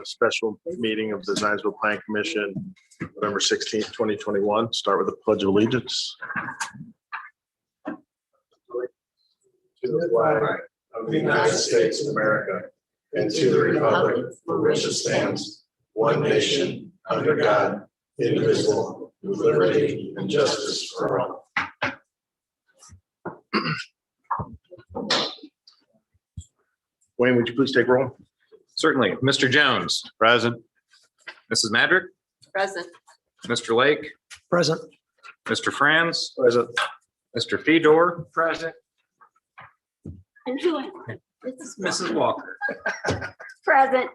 A special meeting of the Zionsville Plan Commission, November 16th, 2021. Start with the Pledge of Allegiance. To the flag of the United States of America and to the republic for which it stands, one nation, under God, indivisible, with liberty and justice for all. Wayne, would you please take roll? Certainly. Mr. Jones. Present. Mrs. Madrick. Present. Mr. Lake. Present. Mr. Franz. Present. Mr. Fedor. Present. And who? Mrs. Walker. Present.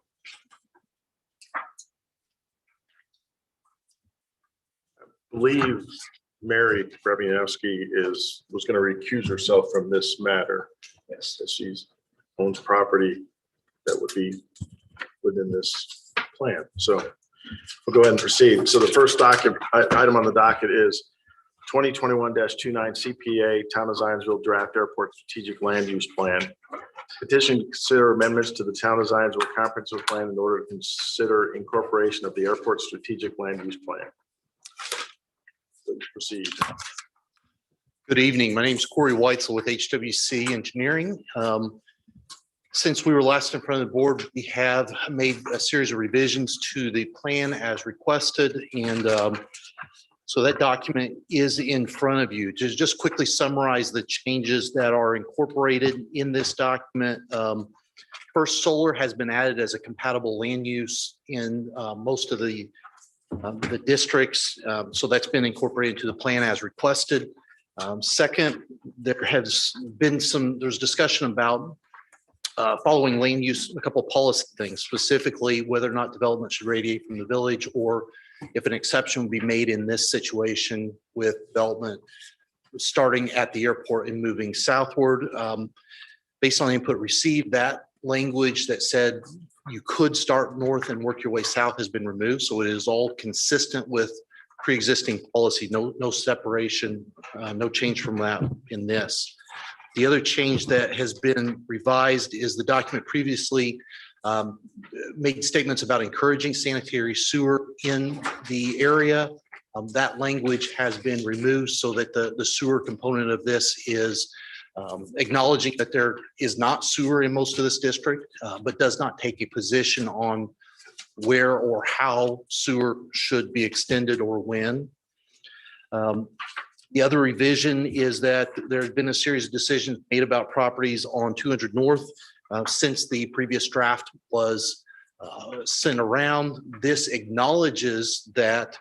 I believe Mary Brabianowski was going to recuse herself from this matter. Yes, that she owns property that would be within this plan. So we'll go ahead and proceed. So the first item on the docket is 2021-29 CPA Town of Zionsville Draft Airport Strategic Land Use Plan. Petition to consider amendments to the Town of Zionsville Comprehensive Plan in order to consider incorporation of the airport strategic land use plan. Please proceed. Good evening. My name is Corey Weitzel with HWC Engineering. Since we were last in front of the board, we have made a series of revisions to the plan as requested. And so that document is in front of you. Just quickly summarize the changes that are incorporated in this document. First, solar has been added as a compatible land use in most of the districts. So that's been incorporated into the plan as requested. Second, there's discussion about following land use, a couple of policy things, specifically whether or not development should radiate from the village, or if an exception would be made in this situation with development starting at the airport and moving southward. Based on the input received, that language that said you could start north and work your way south has been removed. So it is all consistent with pre-existing policy, no separation, no change from that in this. The other change that has been revised is the document previously made statements about encouraging sanitary sewer in the area. That language has been removed so that the sewer component of this is acknowledging that there is not sewer in most of this district, but does not take a position on where or how sewer should be extended or when. The other revision is that there's been a series of decisions made about properties on 200 North since the previous draft was sent around. This acknowledges that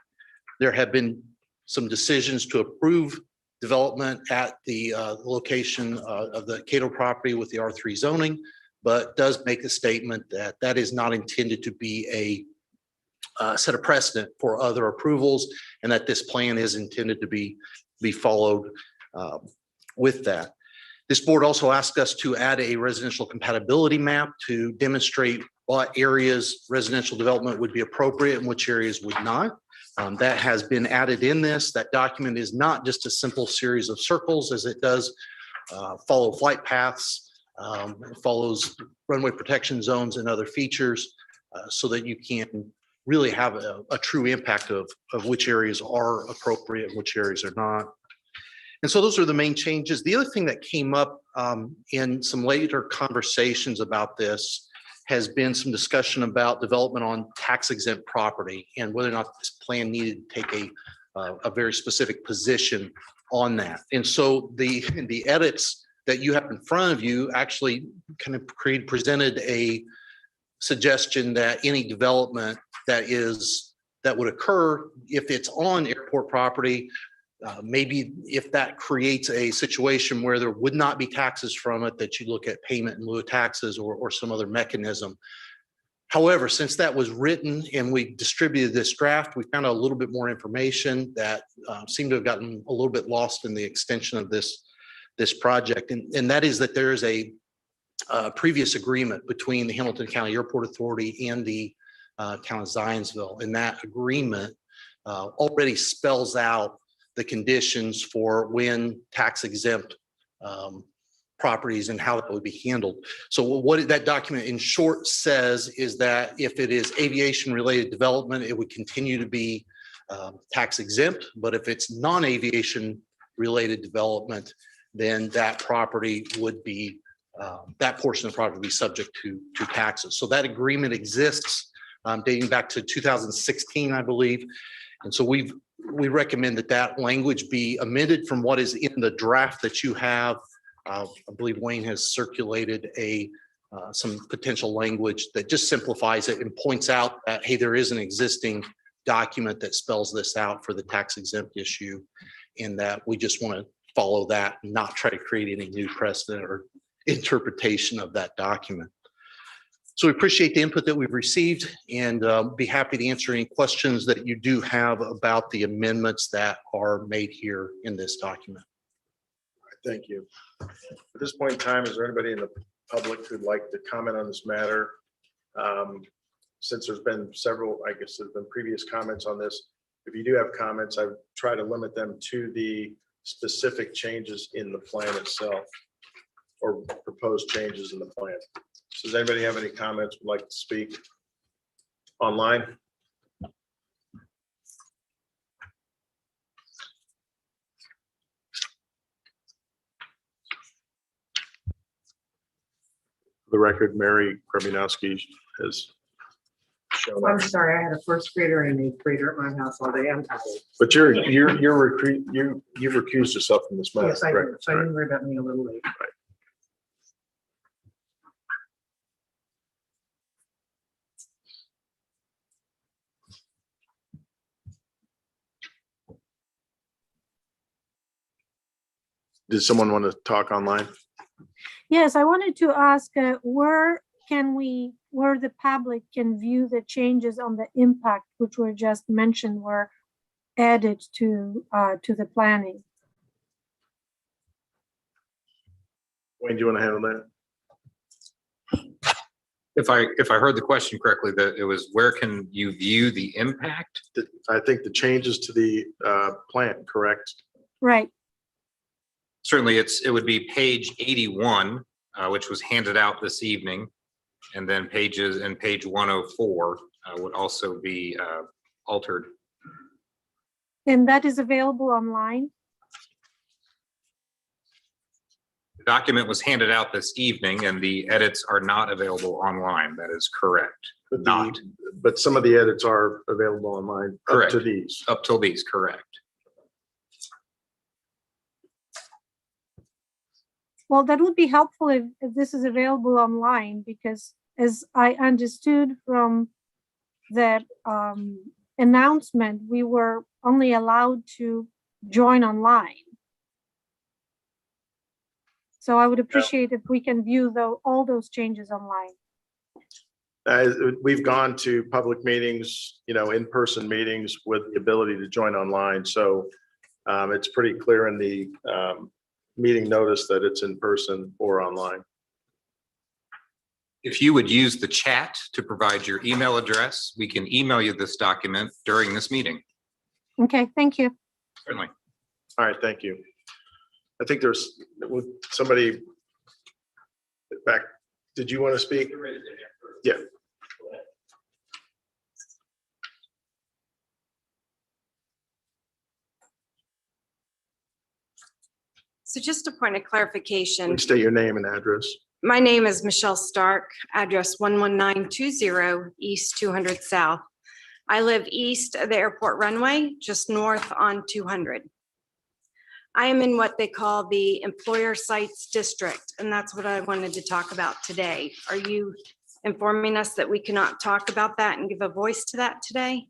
there have been some decisions to approve development at the location of the Cato property with the R3 zoning, but does make a statement that that is not intended to be a set of precedent for other approvals, and that this plan is intended to be followed with that. This board also asked us to add a residential compatibility map to demonstrate what areas residential development would be appropriate and which areas would not. That has been added in this. That document is not just a simple series of circles, as it does follow flight paths, it follows runway protection zones and other features, so that you can really have a true impact of which areas are appropriate and which areas are not. And so those are the main changes. The other thing that came up in some later conversations about this has been some discussion about development on tax exempt property and whether or not this plan needed to take a very specific position on that. And so the edits that you have in front of you actually kind of presented a suggestion that any development that would occur if it's on airport property, maybe if that creates a situation where there would not be taxes from it, that you look at payment in lieu of taxes or some other mechanism. However, since that was written and we distributed this draft, we found out a little bit more information that seemed to have gotten a little bit lost in the extension of this project. And that is that there is a previous agreement between the Hamilton County Airport Authority and the town of Zionsville. And that agreement already spells out the conditions for when tax exempt properties and how that would be handled. So what that document in short says is that if it is aviation related development, it would continue to be tax exempt, but if it's non-aviation related development, then that property would be, that portion of the property would be subject to taxes. So that agreement exists dating back to 2016, I believe. And so we recommend that language be amended from what is in the draft that you have. I believe Wayne has circulated some potential language that just simplifies it and points out that, hey, there is an existing document that spells this out for the tax exempt issue, and that we just want to follow that and not try to create any new precedent or interpretation of that document. So we appreciate the input that we've received, and be happy to answer any questions that you do have about the amendments that are made here in this document. Thank you. At this point in time, is there anybody in the public who'd like to comment on this matter? Since there's been several, I guess there's been previous comments on this. If you do have comments, I try to limit them to the specific changes in the plan itself or proposed changes in the plan. So does anybody have any comments would like to speak online? For the record, Mary Krebinowski has shown I'm up. sorry, I had a first grader and an eighth grader at my house all day. I'm tired. But you've recused yourself from this matter. Yes, I correct? do. So I didn't worry about me a little late. Did someone want to talk online? Yes, I wanted to ask where the public can view the changes on the impact, which were just mentioned, were added to the planning. Wayne, do you want to handle that? If I heard the question correctly, that it was where can you view the impact? I think the changes to the plan, correct? Right. Certainly, it would be page 81, which was handed out this evening, and then page 104 would also be altered. And that is available online? The document was handed out this evening, and the edits are not available online. That is correct. But some of the edits are available online. Correct. Up to these. Up till these, correct. Well, that would be helpful if this is available online, because as I understood from the announcement, we were only allowed to join online. So I would appreciate if we can view all those changes online. We've gone to public meetings, in-person meetings with the ability to join online. So it's pretty clear in the meeting notice that it's in person or online. If you would use the chat to provide your email address, we can email you this document during this meeting. Okay, thank you. Certainly. All right, thank you. I think there's somebody back. Did you want to speak? Yeah. So just a point of clarification, Please state your name and address. my name is Michelle Stark, address 11920 East 200 South. I live east of the airport runway, just north on 200. I am in what they call the employer sites district, and that's what I wanted to talk about today. Are you informing us that we cannot talk about that and give a voice to that today?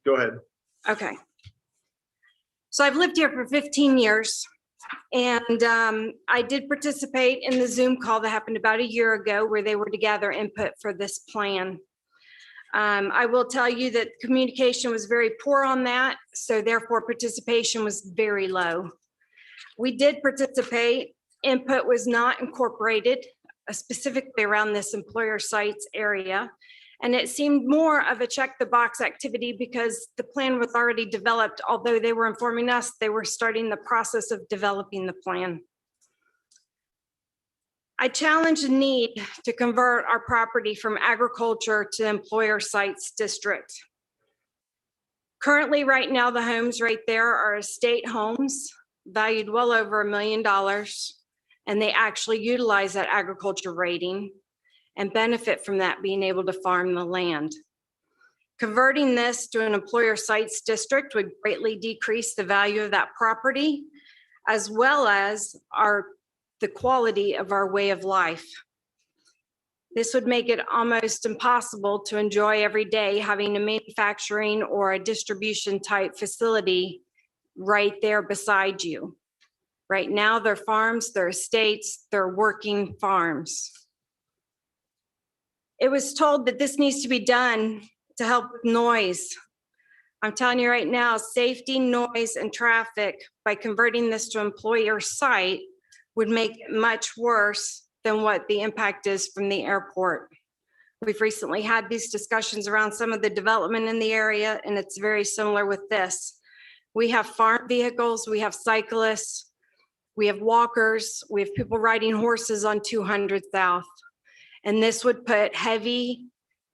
Go ahead. Okay. So I've lived here for 15 years. And I did participate in the Zoom call that happened about a year ago where they were to gather input for this plan. I will tell you that communication was very poor on that, so therefore participation was very low. We did participate. Input was not incorporated specifically around this employer sites area. And it seemed more of a check the box activity because the plan was already developed. Although they were informing us, they were starting the process of developing the plan. I challenge the need to convert our property from agriculture to employer sites district. Currently, right now, the homes right there are estate homes valued well over $1 million. And they actually utilize that agriculture rating and benefit from that being able to farm the land. Converting this to an employer sites district would greatly decrease the value of that property, as well as the quality of our way of life. This would make it almost impossible to enjoy every day having a manufacturing or a distribution type facility right there beside you. Right now, they're farms, they're estates, they're working farms. It was told that this needs to be done to help with noise. I'm telling you right now, safety, noise, and traffic by converting this to employer site would make it much worse than what the impact is from the airport. We've recently had these discussions around some of the development in the area, and it's very similar with this. We have farm vehicles, we have cyclists, we have walkers, we have people riding horses on 200 South. And this would put heavy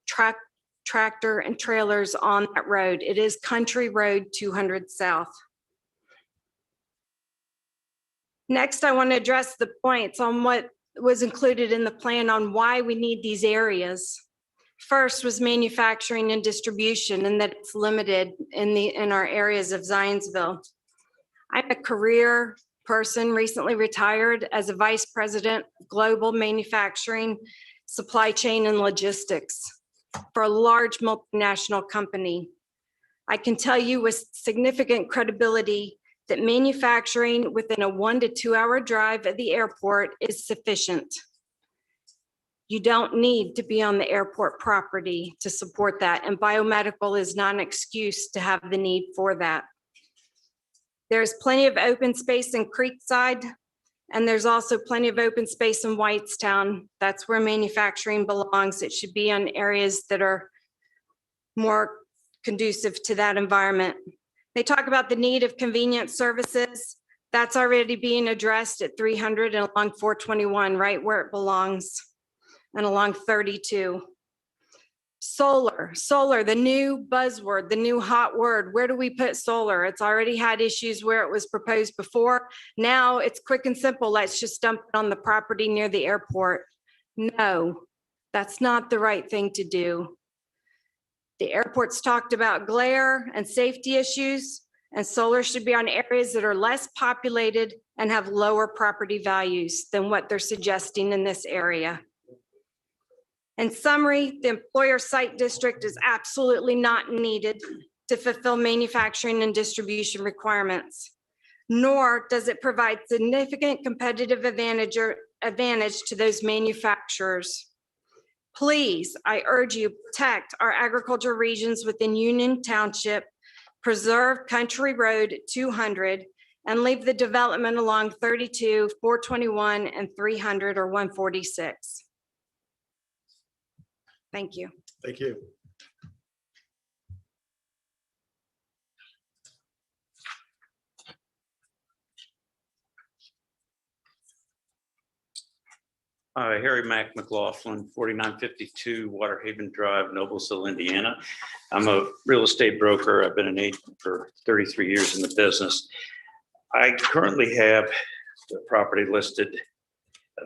tractor and trailers on that road. It is Country Road 200 South. Next, I want to address the points on what was included in the plan on why we need these areas. First was manufacturing and distribution, and that it's limited in our areas of Zionsville. I'm a career person, recently retired as a vice president of global manufacturing, supply chain, and logistics for a large multinational company. I can tell you with significant credibility that manufacturing within a 1 to 2 hour drive at the airport is sufficient. You don't need to be on the airport property to support that, and biomedical is not an excuse to have the need for that. There's plenty of open space in Creekside, and there's also plenty of open space in Whitestown. That's where manufacturing belongs. It should be on areas that are more conducive to that environment. They talk about the need of convenient services. That's already being addressed at 300 and along 421, right where it belongs, and along 32. Solar, the new buzzword, the new hot word. Where do we put solar? It's already had issues where it was proposed before. Now it's quick and simple. Let's just dump it on the property near the airport. No, that's not the right thing to do. The airport's talked about glare and safety issues, and solar should be on areas that are less populated and have lower property values than what they're suggesting in this area. In summary, the employer site district is absolutely not needed to fulfill manufacturing and distribution requirements, nor does it provide significant competitive advantage to those manufacturers. Please, I urge you, protect our agriculture regions within Union Township, preserve Country Road 200, and leave the development along 32, 421, and 300 or 146. Thank you. Thank you. Harry Mack McLaughlin, 4952 Waterhaven Drive, Noblesville, Indiana. I'm a real estate broker. I've been an agent for 33 years in the business. I currently have the property listed,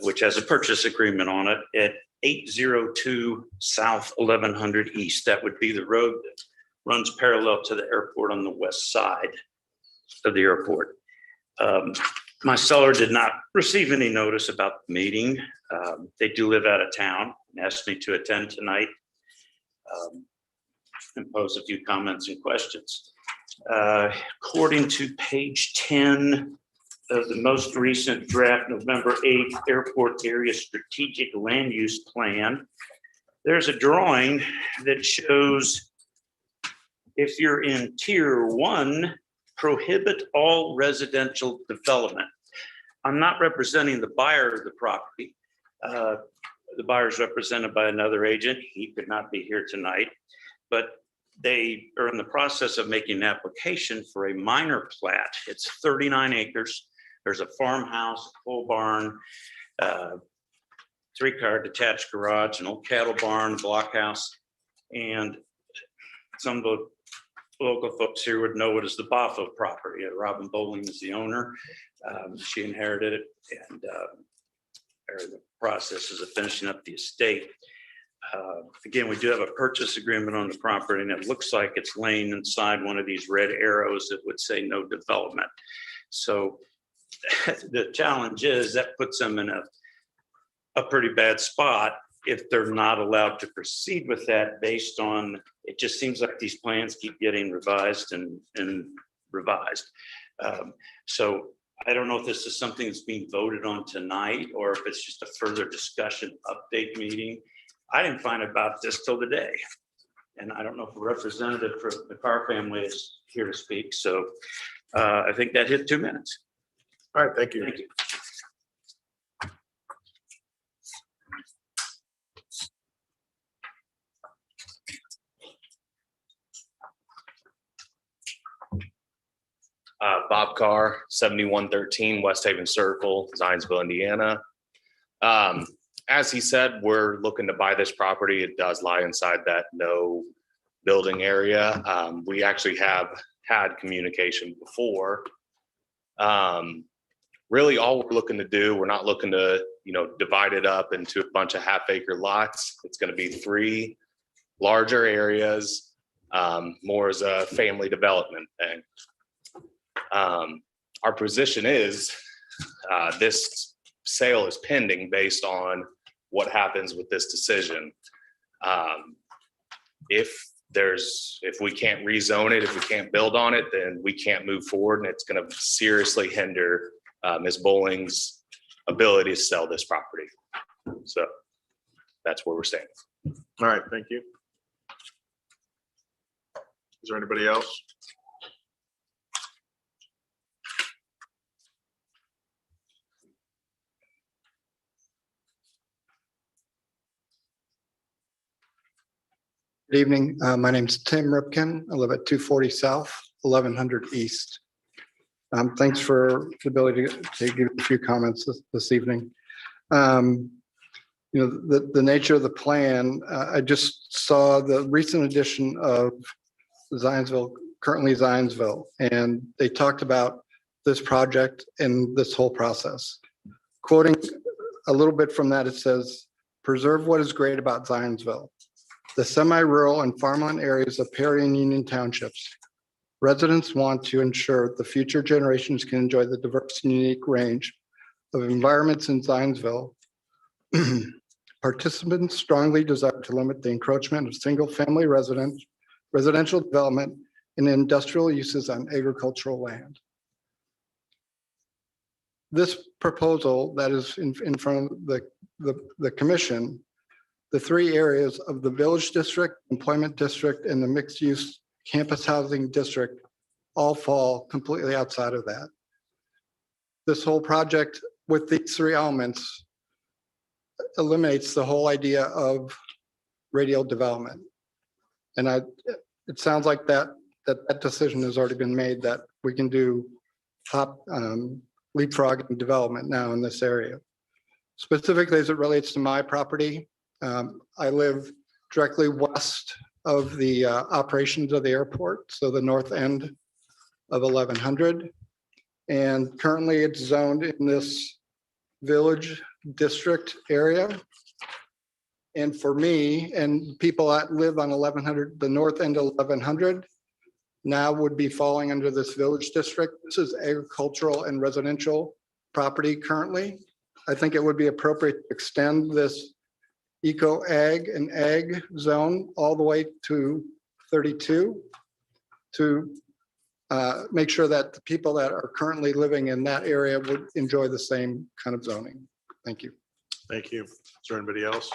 which has a purchase agreement on it, at 802 South 1100 East. That would be the road that runs parallel to the airport on the west side of the airport. My seller did not receive any notice about the meeting. They do live out of town and asked me to attend tonight and pose a few comments and questions. According to page 10 of the most recent draft November 8th Airport Area Strategic Land Use Plan, there's a drawing that shows if you're in Tier 1, prohibit all residential development. I'm not representing the buyer of the property. The buyer is represented by another agent. He could not be here tonight, but they are in the process of making an application for a minor plat. It's 39 acres. There's a farmhouse, a pole barn, three-car detached garage, an old cattle barn, blockhouse, and some of the local folks here would know it as the Boffo property. Robin Bowling is the owner. She inherited it and are in the processes of finishing up the estate. Again, we do have a purchase agreement on the property, and it looks like it's laying inside one of these red arrows that would say no development. So the challenge is that puts them in a pretty bad spot if they're not allowed to proceed with that based on, it just seems like these plans keep getting revised and revised. So I don't know if this is something that's being voted on tonight or if it's just a further discussion update meeting. I didn't find about this till today. And I don't know if a representative from the Carr family is here to speak. So I think that hit 2 minutes. All right, thank you. Thank you. Bob Carr, 7113 West Haven Circle, Zionsville, Indiana. As he said, we're looking to buy this property. It does lie inside that no building area. We actually have had communication before. Really, all we're looking to do, we're not looking to, divide it up into a bunch of half-acre lots. It's going to be 3 larger areas, more as a family development thing. Our position is this sale is pending based on what happens with this decision. If we can't rezone it, if we can't build on it, then we can't move forward, and it's going to seriously hinder Ms. Bowling's ability to sell this property. So that's where we're standing. All right, thank you. Is there anybody else? Good evening. My name's Tim Ripken. I live at 240 South, 1100 East. Thanks for the ability to give a few comments this evening. The nature of the plan, I just saw the recent edition of Zionsville, currently Zionsville, and they talked about this project and this whole process. Quoting a little bit from that, it says, "Preserve what is great about Zionsville. The semi-rural and farmland areas of Perry and Union Townships. Residents want to ensure the future generations can enjoy the diverse and unique range of environments in Zionsville. Participants strongly desire to limit the encroachment of single-family residential development and industrial uses on agricultural land." This proposal that is in front of the commission, the 3 areas of the Village District, Employment District, and the Mixed Use Campus Housing District all fall completely outside of that. This whole project with these 3 elements eliminates the whole idea of radial development. And it sounds like that decision has already been made, that we can do leapfrogging development now in this area. Specifically as it relates to my property, I live directly west of the operations of the airport, so the north end of 1100. And currently it's zoned in this Village District area. And for me and people that live on 1100, the north end of 1100, now would be falling under this Village District. This is agricultural and residential property currently. I think it would be appropriate to extend this eco ag and ag zone all the way to 32 to make sure that the people that are currently living in that area would enjoy the same kind of zoning. Thank you. Thank you. Is there anybody else?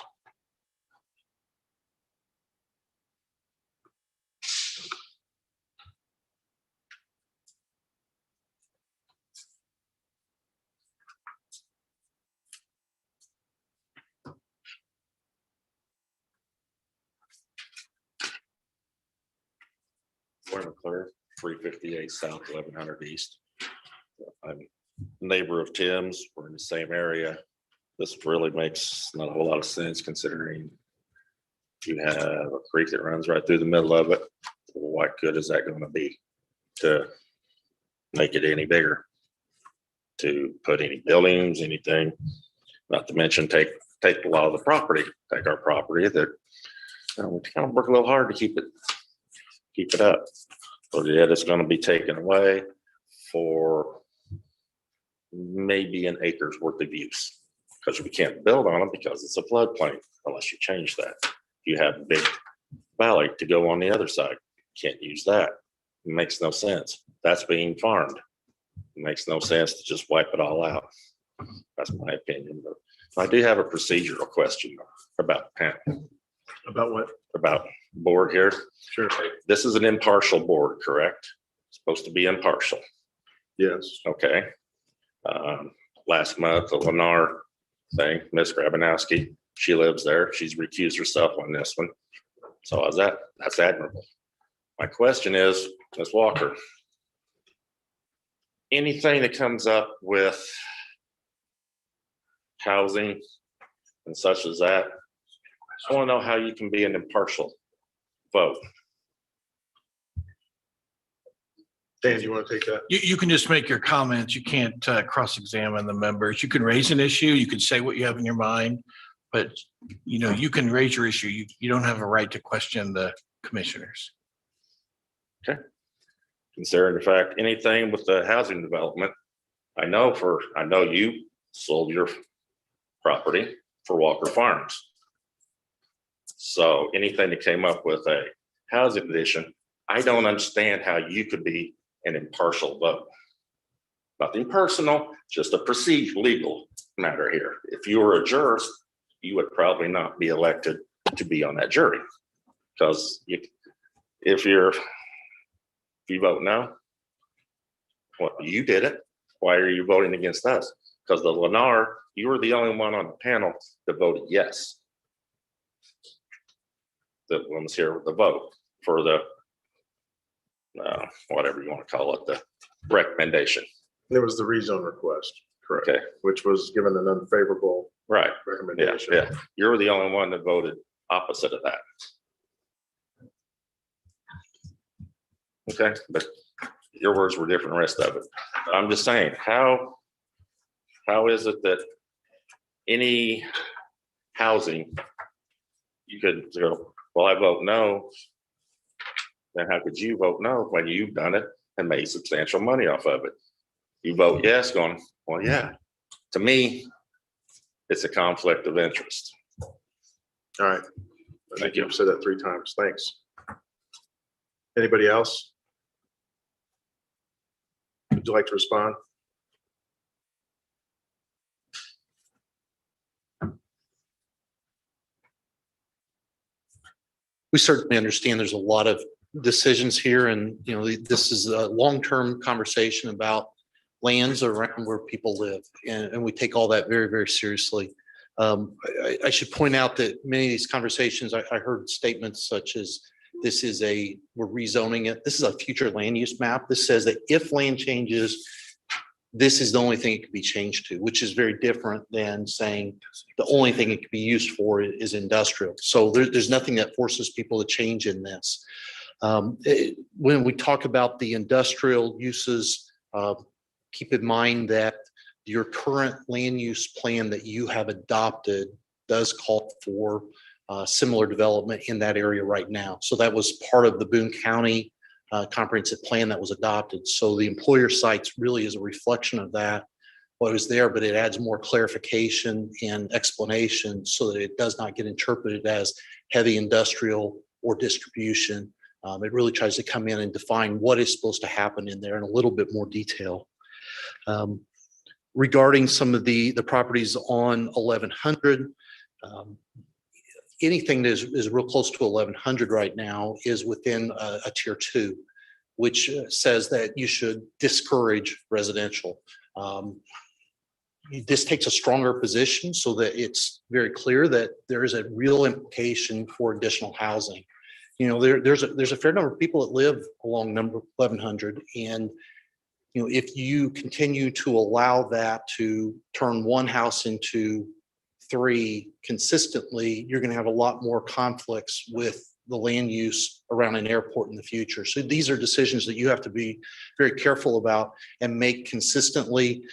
Warren McClure, 358 South, 1100 East. I'm a neighbor of Tim's. We're in the same area. This really makes not a whole lot of sense considering you have a creek that runs right through the middle of it. What good is that gonna be to make it any bigger? To put any buildings, anything, not to mention take a lot of the property, take our property that, we kind of work a little hard to keep it up. But yet it's gonna be taken away for maybe an acre's worth of use. Because we can't build on them because it's a floodplain unless you change that. You have a big valley to go on the other side. Can't use that. It makes no sense. That's being farmed. It makes no sense to just wipe it all out. That's my opinion. But I do have a procedural question about the panel, About what? about board here. Sure. This is an impartial board, correct? Supposed to be impartial. Yes. Okay. Last month, the Lennar thing, Miss Grabanowski, she lives there. She's recused herself on this one. So that's admirable. My question is, Ms. Walker, anything that comes up with housing and such as that, I want to know how you can be an impartial vote. Dan, do you want to take that? You can just make your comments. You can't cross-examine the members. You can raise an issue. You can say what you have in your mind. But, you can raise your issue. You don't have a right to question the commissioners. Considering the fact, anything with the housing development, I know you sold your property for Walker Farms. So anything that came up with a housing addition, I don't understand how you could be an impartial vote. Nothing personal, just a procedural legal matter here. If you were a jurist, you would probably not be elected to be on that jury. Because if you vote no, well, you did it. Why are you voting against us? Because the Lennar, you were the only one on the panel that voted yes. The ones here with the vote for the whatever you want to call it, the recommendation. There was the rezone request, correct? Okay. Which was given an unfavorable Right. recommendation. Yeah. You're the only one that voted opposite of that. Okay, but your words were different, the rest of it. I'm just saying, how is it that any housing, you could go, well, I vote no. Then how could you vote no when you've done it and made substantial money off of it? You vote yes, going, well, yeah. To me, it's a conflict of interest. All right. I think you've said that 3 times. Thanks. Anybody else? Would you like to respond? We certainly understand there's a lot of decisions here and, this is a long-term conversation about lands around where people live. And we take all that very, very seriously. I should point out that many of these conversations, I heard statements such as we're rezoning it. This is a future land use map. This says that if land changes, this is the only thing it could be changed to, which is very different than saying the only thing it could be used for is industrial. So there's nothing that forces people to change in this. When we talk about the industrial uses, keep in mind that your current land use plan that you have adopted does call for similar development in that area right now. So that was part of the Boone County comprehensive plan that was adopted. So the employer sites really is a reflection of that, what was there, but it adds more clarification and explanation so that it does not get interpreted as heavy industrial or distribution. It really tries to come in and define what is supposed to happen in there in a little bit more detail. Regarding some of the properties on 1100, anything that is real close to 1100 right now is within a tier 2, which says that you should discourage residential. This takes a stronger position so that it's very clear that there is a real implication for additional housing. There's a fair number of people that live along number 1100, and if you continue to allow that to turn one house into three consistently, you're going to have a lot more conflicts with the land use around an airport in the future. So these are decisions that you have to be very careful about and make consistently.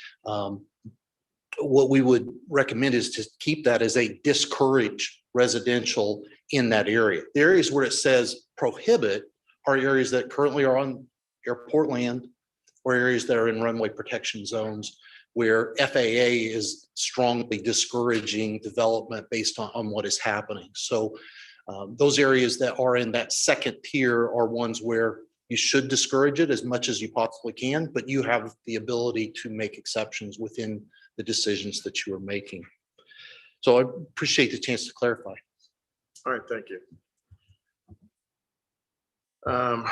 What we would recommend is to keep that as a discourage residential in that area. The areas where it says prohibit are areas that currently are on airport land or areas that are in runway protection zones where FAA is strongly discouraging development based on what is happening. So those areas that are in that second tier are ones where you should discourage it as much as you possibly can, but you have the ability to make exceptions within the decisions that you are making. So I appreciate the chance to clarify. All right, thank you. I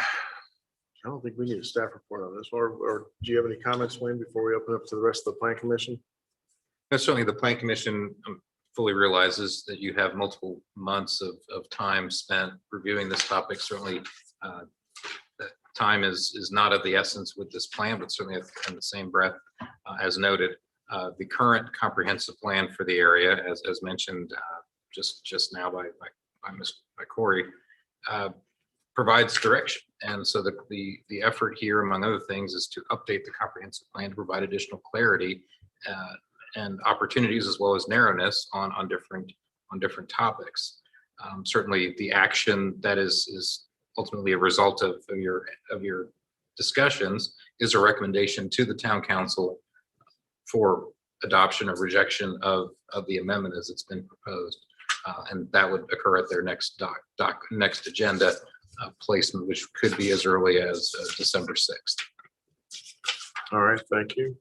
don't think we need a staff report on this, or do you have any comments, Wayne, before we open up to the rest of the plan commission? Certainly, the Plan Commission fully realizes that you have multiple months of time spent reviewing this topic. Certainly, that time is not of the essence with this plan, but certainly in the same breath, as noted, the current comprehensive plan for the area, as mentioned just now by Corey, provides direction. And so the effort here, among other things, is to update the comprehensive plan to provide additional clarity and opportunities as well as narrowness on different topics. Certainly, the action that is ultimately a result of your discussions is a recommendation to the town council for adoption or rejection of the amendment as it's been proposed, and that would occur at their next next agenda placement, which could be as early as December 6th. All right, thank you.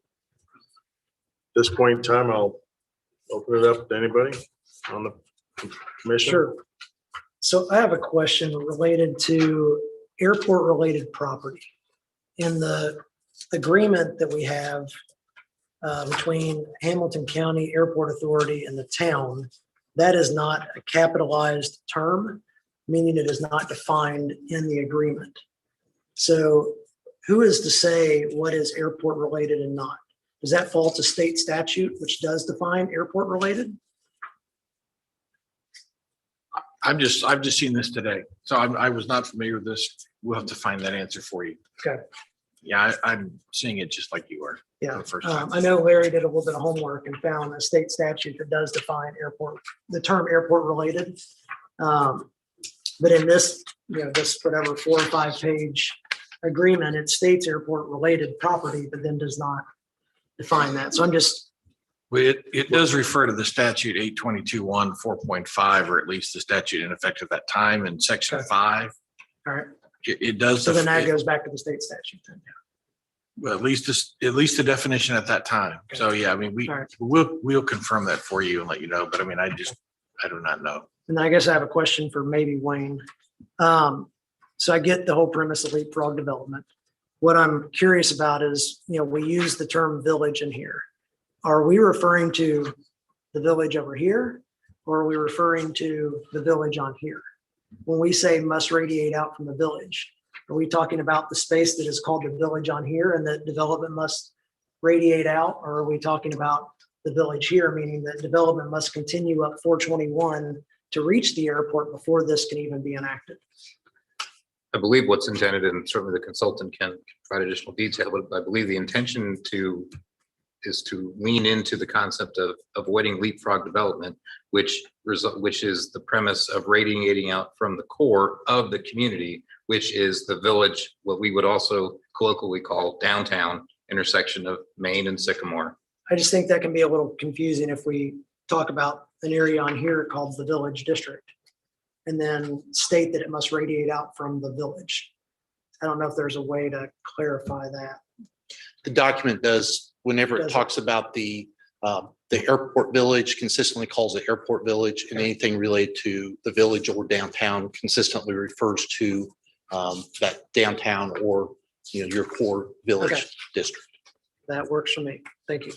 At this point in time, I'll open it up to anybody on the commission. Sure. So I have a question related to airport-related property. In the agreement that we have between Hamilton County Airport Authority and the town, that is not a capitalized term, meaning it is not defined in the agreement. So who is to say what is airport-related and not? Does that fall to state statute, which does define airport-related? I've just seen this today, so I was not familiar with this. We'll have to find that answer for you. Okay. Yeah, I'm seeing it just like you are. Yeah, For the first time. I know Larry did a little bit of homework and found a state statute that does define the term airport related. But in this, this whatever 4 or 5 page agreement, it states airport related property, but then does not define that. So I'm just. Well, it does refer to the statute 822.1 4.5, or at least the statute in effect at that time in section Okay. 5. All right. It does. So then that goes back to the state statute then. Well, at least the definition at that time. So yeah, I mean, All right. we'll confirm that for you and let you know. But I mean, I do not know. And then I guess I have a question for maybe Wayne. So I get the whole premise of leapfrog development. What I'm curious about is, we use the term village in here. Are we referring to the village over here, or are we referring to the village on here? When we say must radiate out from the village, are we talking about the space that is called the village on here and that development must radiate out? Or are we talking about the village here, meaning that development must continue up 421 to reach the airport before this can even be enacted? I believe what's intended, and certainly the consultant can provide additional detail, but I believe the intention is to lean into the concept of avoiding leapfrog development, which is the premise of radiating out from the core of the community, which is the village, what we would also colloquially call downtown intersection of Main and Sycamore. I just think that can be a little confusing if we talk about an area on here called the village district and then state that it must radiate out from the village. I don't know if there's a way to clarify that. The document does, whenever it talks about the airport village, consistently calls it airport village, and anything related to the village or downtown consistently refers to that downtown or your core village Okay. district. That works for me. Thank you.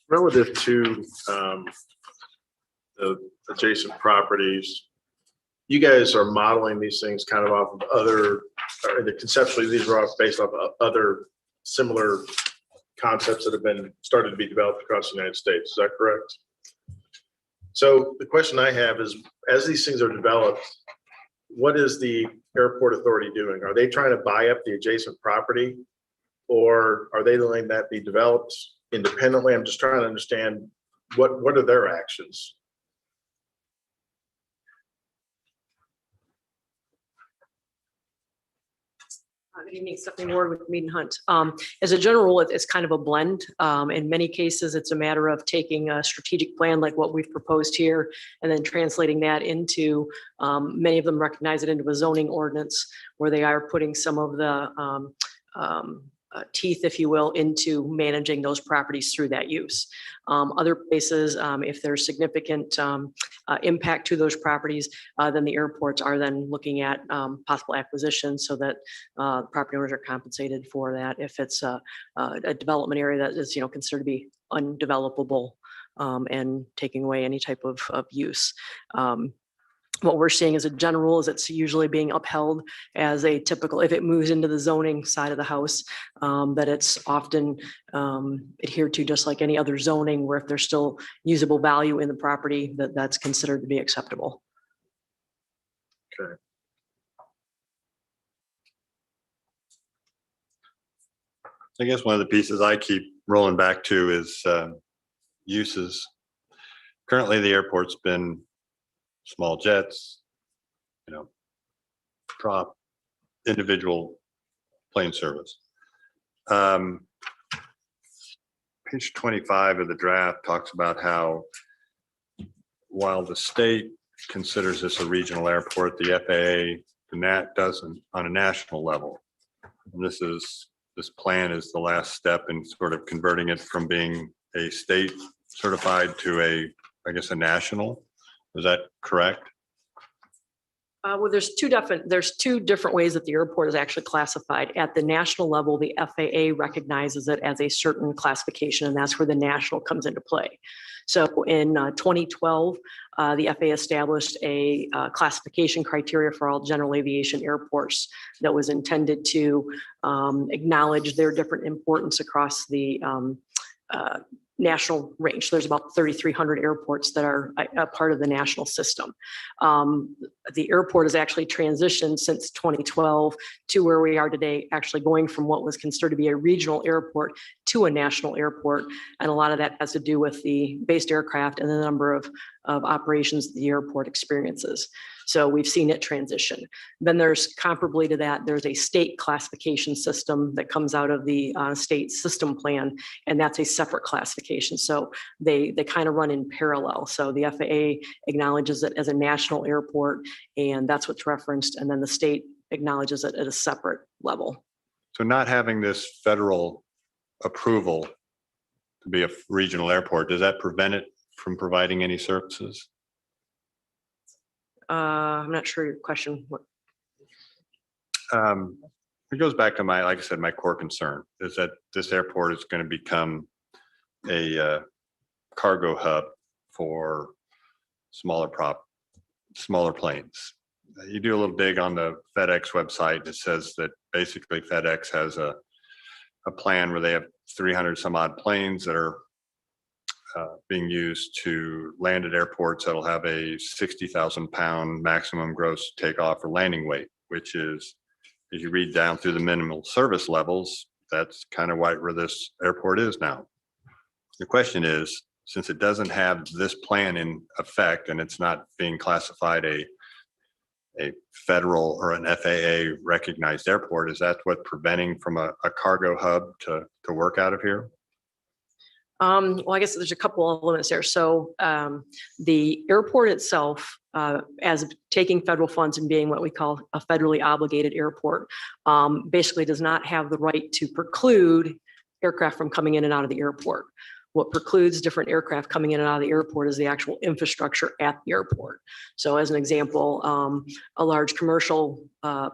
Relative to the adjacent properties, you guys are modeling these things kind of off of other conceptually, these are all based off of other similar concepts that have been started to be developed across the United States. Is that correct? So the question I have is, as these things are developed, what is the airport authority doing? Are they trying to buy up the adjacent property? Or are they letting that be developed independently? I'm just trying to understand what are their actions? Good evening, Stephanie Ward with Mead and Hunt. As a general rule, it's kind of a blend. In many cases, it's a matter of taking a strategic plan like what we've proposed here and then translating that into, many of them recognize it into a zoning ordinance where they are putting some of the teeth, if you will, into managing those properties through that use. Other places, if there's significant impact to those properties, then the airports are then looking at possible acquisition so that property owners are compensated for that if it's a development area that is, considered to be undevelopable and taking away any type of use. What we're seeing as a general rule is it's usually being upheld as a typical, if it moves into the zoning side of the house, that it's often adhered to just like any other zoning, where if there's still usable value in the property, that's considered to be acceptable. Okay. I guess one of the pieces I keep rolling back to is uses. Currently, the airport's been small jets, prop, individual plane service. Page 25 of the draft talks about how while the state considers this a regional airport, the FAA, the NAT doesn't on a national level. And this plan is the last step in sort of converting it from being a state certified to I guess a national. Is that correct? Well, there's two different ways that the airport is actually classified. At the national level, the FAA recognizes it as a certain classification, and that's where the national comes into play. So in 2012, the FAA established a classification criteria for all general aviation airports that was intended to acknowledge their different importance across the national range. There's about 3,300 airports that are a part of the national system. The airport has actually transitioned since 2012 to where we are today, actually going from what was considered to be a regional airport to a national airport. And a lot of that has to do with the based aircraft and the number of operations the airport experiences. So we've seen it transition. Then there's comparably to that, there's a state classification system that comes out of the state system plan, and that's a separate classification. So they kind of run in parallel. So the FAA acknowledges it as a national airport, and that's what's referenced. And then the state acknowledges it at a separate level. So not having this federal approval to be a regional airport, does that prevent it from providing any services? I'm not sure your question. It goes back to like I said, my core concern is that this airport is going to become a cargo hub for smaller planes. You do a little dig on the FedEx website. It says that basically FedEx has a plan where they have 300 some odd planes that are being used to land at airports that'll have a 60,000 pound maximum gross takeoff or landing weight, which is, as you read down through the minimal service levels, that's kind of where this airport is now. The question is, since it doesn't have this plan in effect and it's not being classified a federal or an FAA recognized airport, is that what preventing from a cargo hub to work out of here? Well, I guess there's a couple of elements there. So the airport itself, as taking federal funds and being what we call a federally obligated airport, basically does not have the right to preclude aircraft from coming in and out of the airport. What precludes different aircraft coming in and out of the airport is the actual infrastructure at the airport. So as an example, a large commercial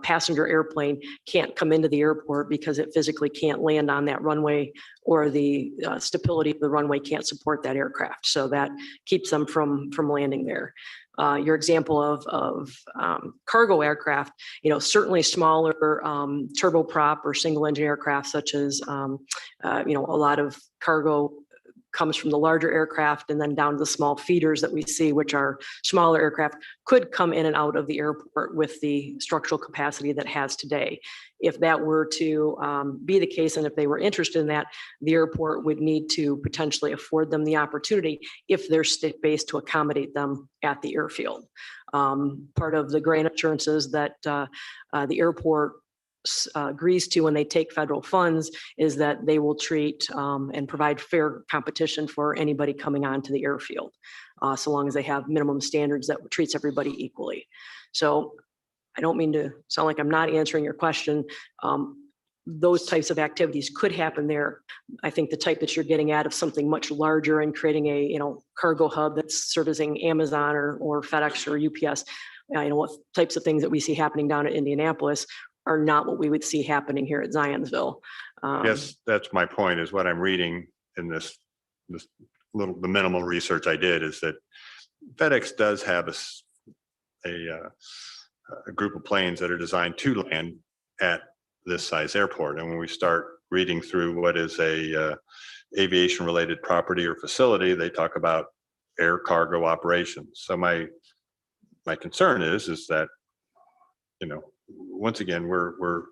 passenger airplane can't come into the airport because it physically can't land on that runway, or the stability of the runway can't support that aircraft. So that keeps them from landing there. Your example of cargo aircraft, certainly smaller turboprop or single engine aircraft, such as, a lot of cargo comes from the larger aircraft and then down to the small feeders that we see, which are smaller aircraft, could come in and out of the airport with the structural capacity that it has today. If that were to be the case, and if they were interested in that, the airport would need to potentially afford them the opportunity if there's space to accommodate them at the airfield. Part of the grant assurances that the airport agrees to when they take federal funds is that they will treat and provide fair competition for anybody coming onto the airfield, so long as they have minimum standards that treats everybody equally. So I don't mean to sound like I'm not answering your question. Those types of activities could happen there. I think the type that you're getting at of something much larger and creating a cargo hub that's servicing Amazon or FedEx or UPS, what types of things that we see happening down at Indianapolis are not what we would see happening here at Zionsville. Yes, that's my point, is what I'm reading in this the minimal research I did is that FedEx does have a group of planes that are designed to land at this size airport. And when we start reading through what is a aviation related property or facility, they talk about air cargo operations. So my concern is that, once again, we're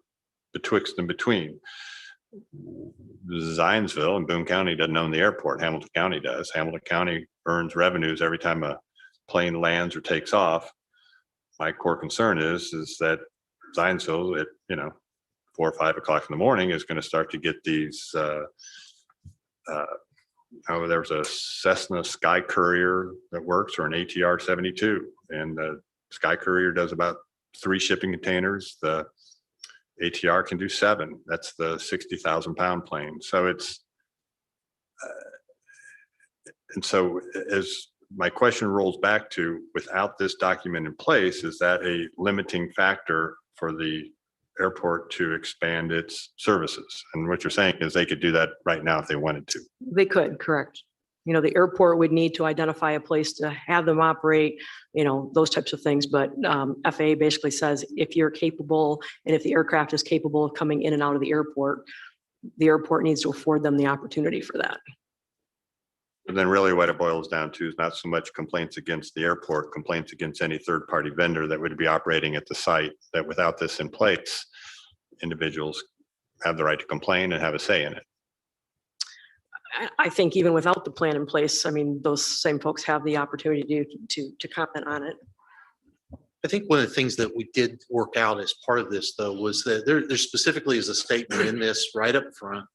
betwixt and between. Zionsville and Boone County doesn't own the airport. Hamilton County does. Hamilton County earns revenues every time a plane lands or takes off. My core concern is that Zionsville at 4 or 5 o'clock in the morning is going to start to get these. There was a Cessna Sky Courier that works, or an ATR 72, and the Sky Courier does about 3 shipping containers. The ATR can do 7. That's the 60,000 pound plane. So it's, and so as my question rolls back to, without this document in place, is that a limiting factor for the airport to expand its services? And what you're saying is they could do that right now if they wanted to. They could, correct. The airport would need to identify a place to have them operate, those types of things. But FAA basically says if you're capable and if the aircraft is capable of coming in and out of the airport needs to afford them the opportunity for that. And then really what it boils down to is not so much complaints against the airport, complaints against any third-party vendor that would be operating at the site, that without this in place, individuals have the right to complain and have a say in it. I think even without the plan in place, those same folks have the opportunity to comment on it. I think one of the things that we did work out as part of this, though, was that there specifically is a statement in this right up front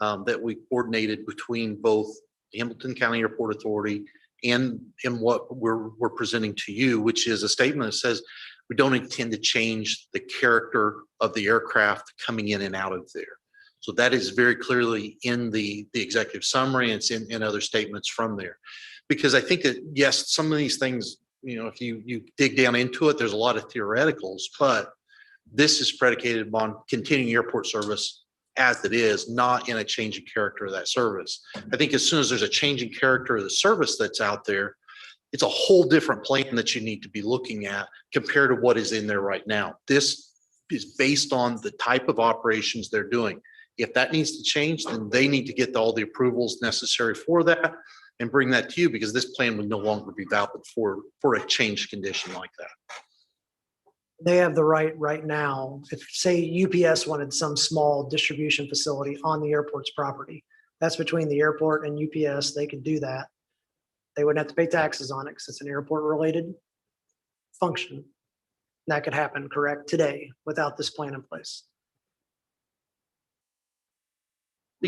that we coordinated between both the Hamilton County Airport Authority and what we're presenting to you, which is a statement that says we don't intend to change the character of the aircraft coming in and out of there. So that is very clearly in the executive summary, and it's in other statements from there. Because I think that, yes, some of these things, if you dig down into it, there's a lot of theoreticals, but this is predicated upon continuing airport service as it is, not in a change in character of that service. I think as soon as there's a change in character of the service that's out there, it's a whole different plan that you need to be looking at compared to what is in there right now. This is based on the type of operations they're doing. If that needs to change, then they need to get all the approvals necessary for that and bring that to you, because this plan would no longer be valid for a changed condition like that. They have the right now, if say UPS wanted some small distribution facility on the airport's property, that's between the airport and UPS, they could do that. They wouldn't have to pay taxes on it because it's an airport related function. That could happen, correct, today without this plan in place.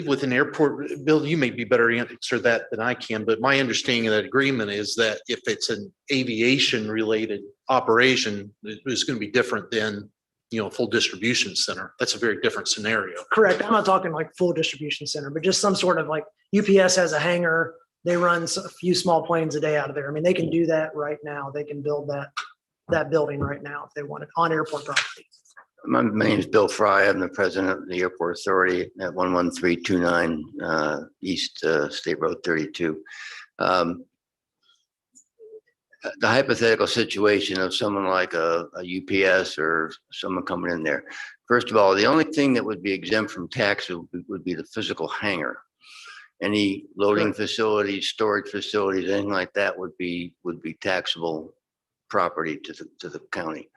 With an airport, Bill, you may be better answer that than I can, but my understanding of that agreement is that if it's an aviation related operation, it's going to be different than, full distribution center. That's a very different scenario. Correct. I'm not talking like full distribution center, but just some sort of like UPS has a hangar. They run a few small planes a day out of there. I mean, they can do that right now. They can build that building right now if they want it on airport property. My name is Bill Fry. I'm the president of the Airport Authority at 11329 East State Road 32. The hypothetical situation of someone like a UPS or someone coming in there. First of all, the only thing that would be exempt from tax would be the physical hangar. Any loading facilities, storage facilities, anything like that would be taxable property to the county.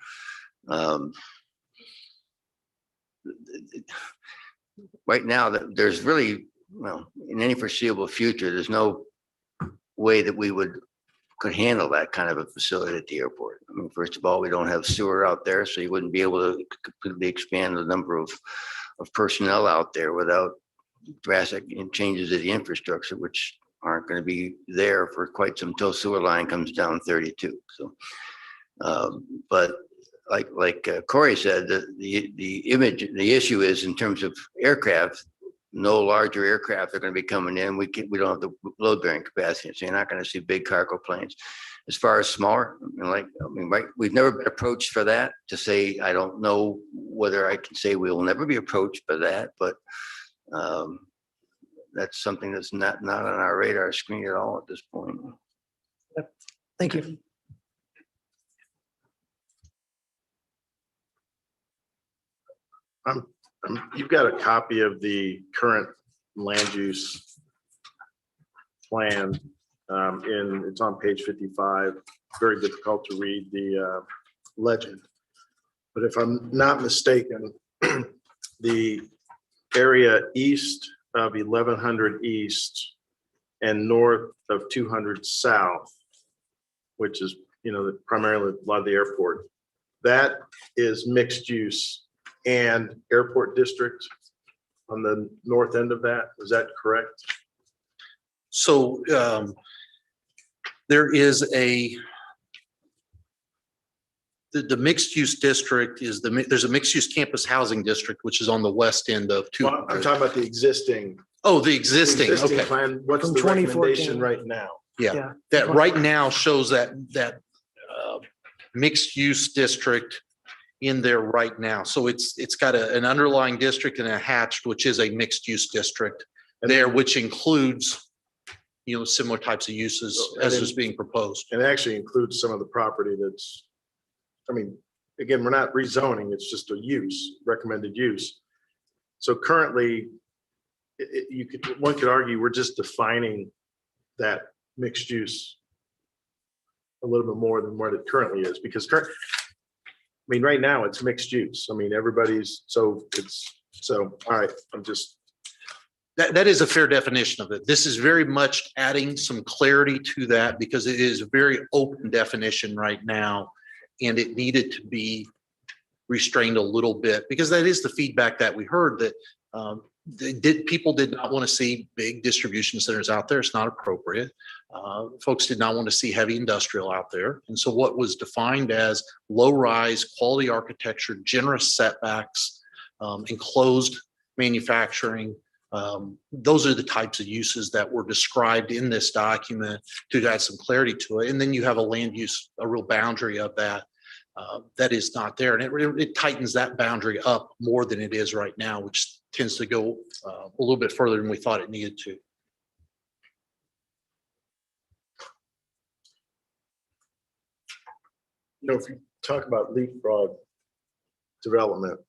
Right now, there's really, well, in any foreseeable future, there's no way that we could handle that kind of a facility at the airport. I mean, first of all, we don't have sewer out there, so you wouldn't be able to completely expand the number of personnel out there without drastic changes to the infrastructure, which aren't going to be there for quite some till sewer line comes down 32. So, but like Corey said, the issue is in terms of aircraft. No larger aircraft are going to be coming in. We don't have the load bearing capacity, so you're not going to see big cargo planes. As far as smaller, right, we've never been approached for that. To say, I don't know whether I can say we will never be approached by that, but that's something that's not on our radar screen at all at this point. Thank you. You've got a copy of the current land use plan it's on page 55. Very difficult to read the legend. But if I'm not mistaken, the area east of 1100 east and north of 200 south, which is, primarily a lot of the airport, that is mixed use and airport district on the north end of that. Is that correct? So there is the mixed use district is there's a mixed use campus housing district, which is on the west end of 200. I'm talking about the existing. Oh, the existing. Okay. Plan. What's From the 2014. recommendation right now? Yeah. That right now shows that mixed use district in there right now. So it's got an underlying district and a hatched, which is a mixed use district there, which includes, similar types of uses as is being proposed. And it actually includes some of the property that's, again, we're not rezoning, it's just a use, recommended use. So currently, one could argue we're just defining that mixed use a little bit more than what it currently is, because right now it's mixed use. Everybody's, all right, I'm just. That is a fair definition of it. This is very much adding some clarity to that because it is a very open definition right now. And it needed to be restrained a little bit because that is the feedback that we heard that people did not want to see big distribution centers out there. It's not appropriate. Folks did not want to see heavy industrial out there. And so what was defined as low rise, quality architecture, generous setbacks, enclosed manufacturing, those are the types of uses that were described in this document to add some clarity to it. And then you have a land use, a real boundary of that that is not there. And it tightens that boundary up more than it is right now, which tends to go a little bit further than we thought it needed to. If you talk about leapfrog development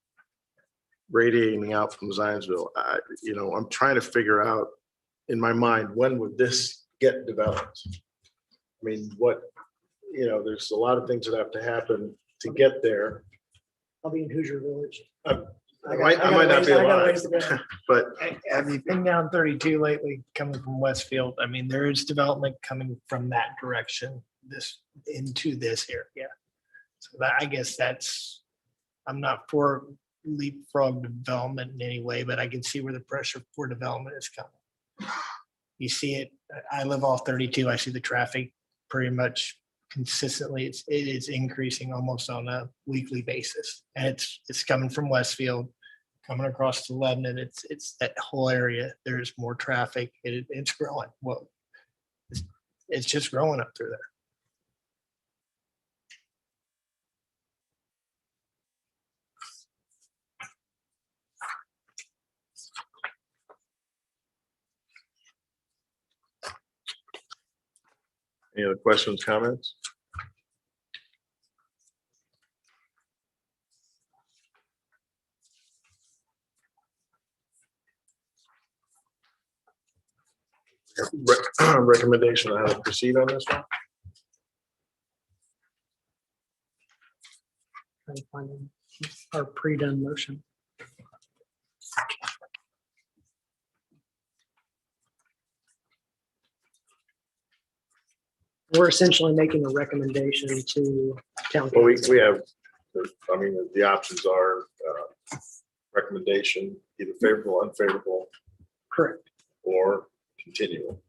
radiating out from Zionsville, I'm trying to figure out in my mind, when would this get developed? There's a lot of things that have to happen to get there. I'll be in Hoosier Village. I might not be alive, but Have you been down 32 lately coming from Westfield? There is development coming from that direction, into this area. So I guess I'm not for leapfrog development in any way, but I can see where the pressure for development is coming. You see it. I live off 32. I see the traffic pretty much consistently, it is increasing almost on a weekly basis. And it's coming from Westfield, coming across to Lebanon. It's that whole area. There's more traffic. It's growing. Well, it's just growing up through there. Any other questions, comments? Recommendation on how to proceed on this one? Trying to find our pre-done motion. We're essentially making a recommendation to town Well, council. we have, I mean, the options are recommendation, either favorable, unfavorable, Correct. or continual.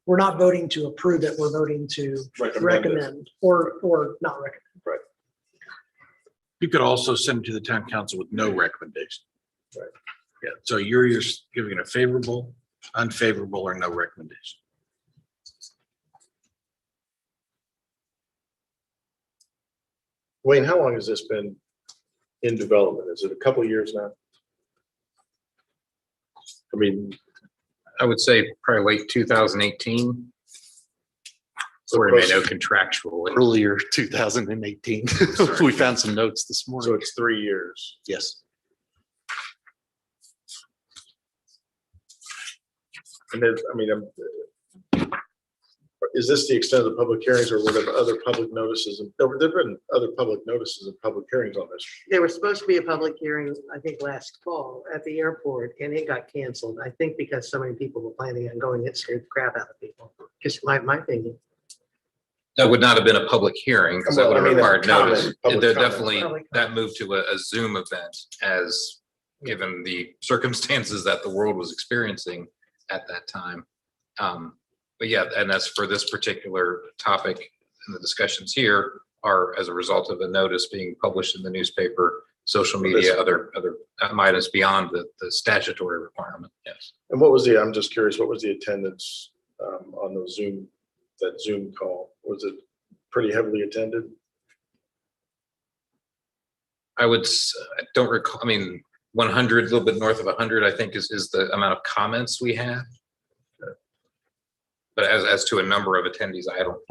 We're not voting to approve it. We're voting to recommend or not recommend. You could also send it to the town council with no recommendation. Right. Yeah, so you're giving it a favorable, unfavorable, or no recommendation. Wayne, how long has this been in development? Is it a couple of years now? I mean, I would say probably late 2018. Or you may know contractually. Earlier 2018. We found some notes this so morning. it's 3 years. Yes. And then, I mean, is this the extent of the public hearings, or were there other public notices? And there've been other public notices and public hearings on this. There was supposed to be a public hearing, I think, last fall at the airport, and it got canceled. I think because so many people were planning on going, it scared the crap out of people. Just my opinion. That would not have been a public hearing because that would have Well, I mean, required comment, notice. public There comment. definitely, that moved to a Zoom event as given the circumstances that the world was experiencing at that time. But yeah, and as for this particular topic and the discussions here are as a result of a notice being published in the newspaper, social media, other items beyond the statutory requirement. Yes. And what was I'm just curious, what was the attendance on that Zoom call? Was it pretty heavily attended? I don't recall, I mean, 100, a little bit north of 100, I think is the amount of comments we had. But as to a number of attendees, I don't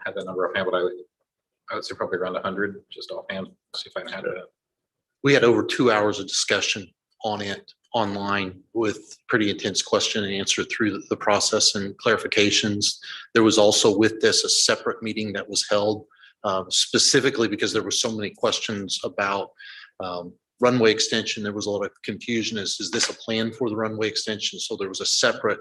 have that number offhand, but I would say probably around 100, just offhand. See if I can have it. We had over 2 hours of discussion on it online with pretty intense question and answer through the process and clarifications. There was also with this a separate meeting that was held specifically because there were so many questions about runway extension. There was a lot of confusion. Is this a plan for the runway extension? So there was a separate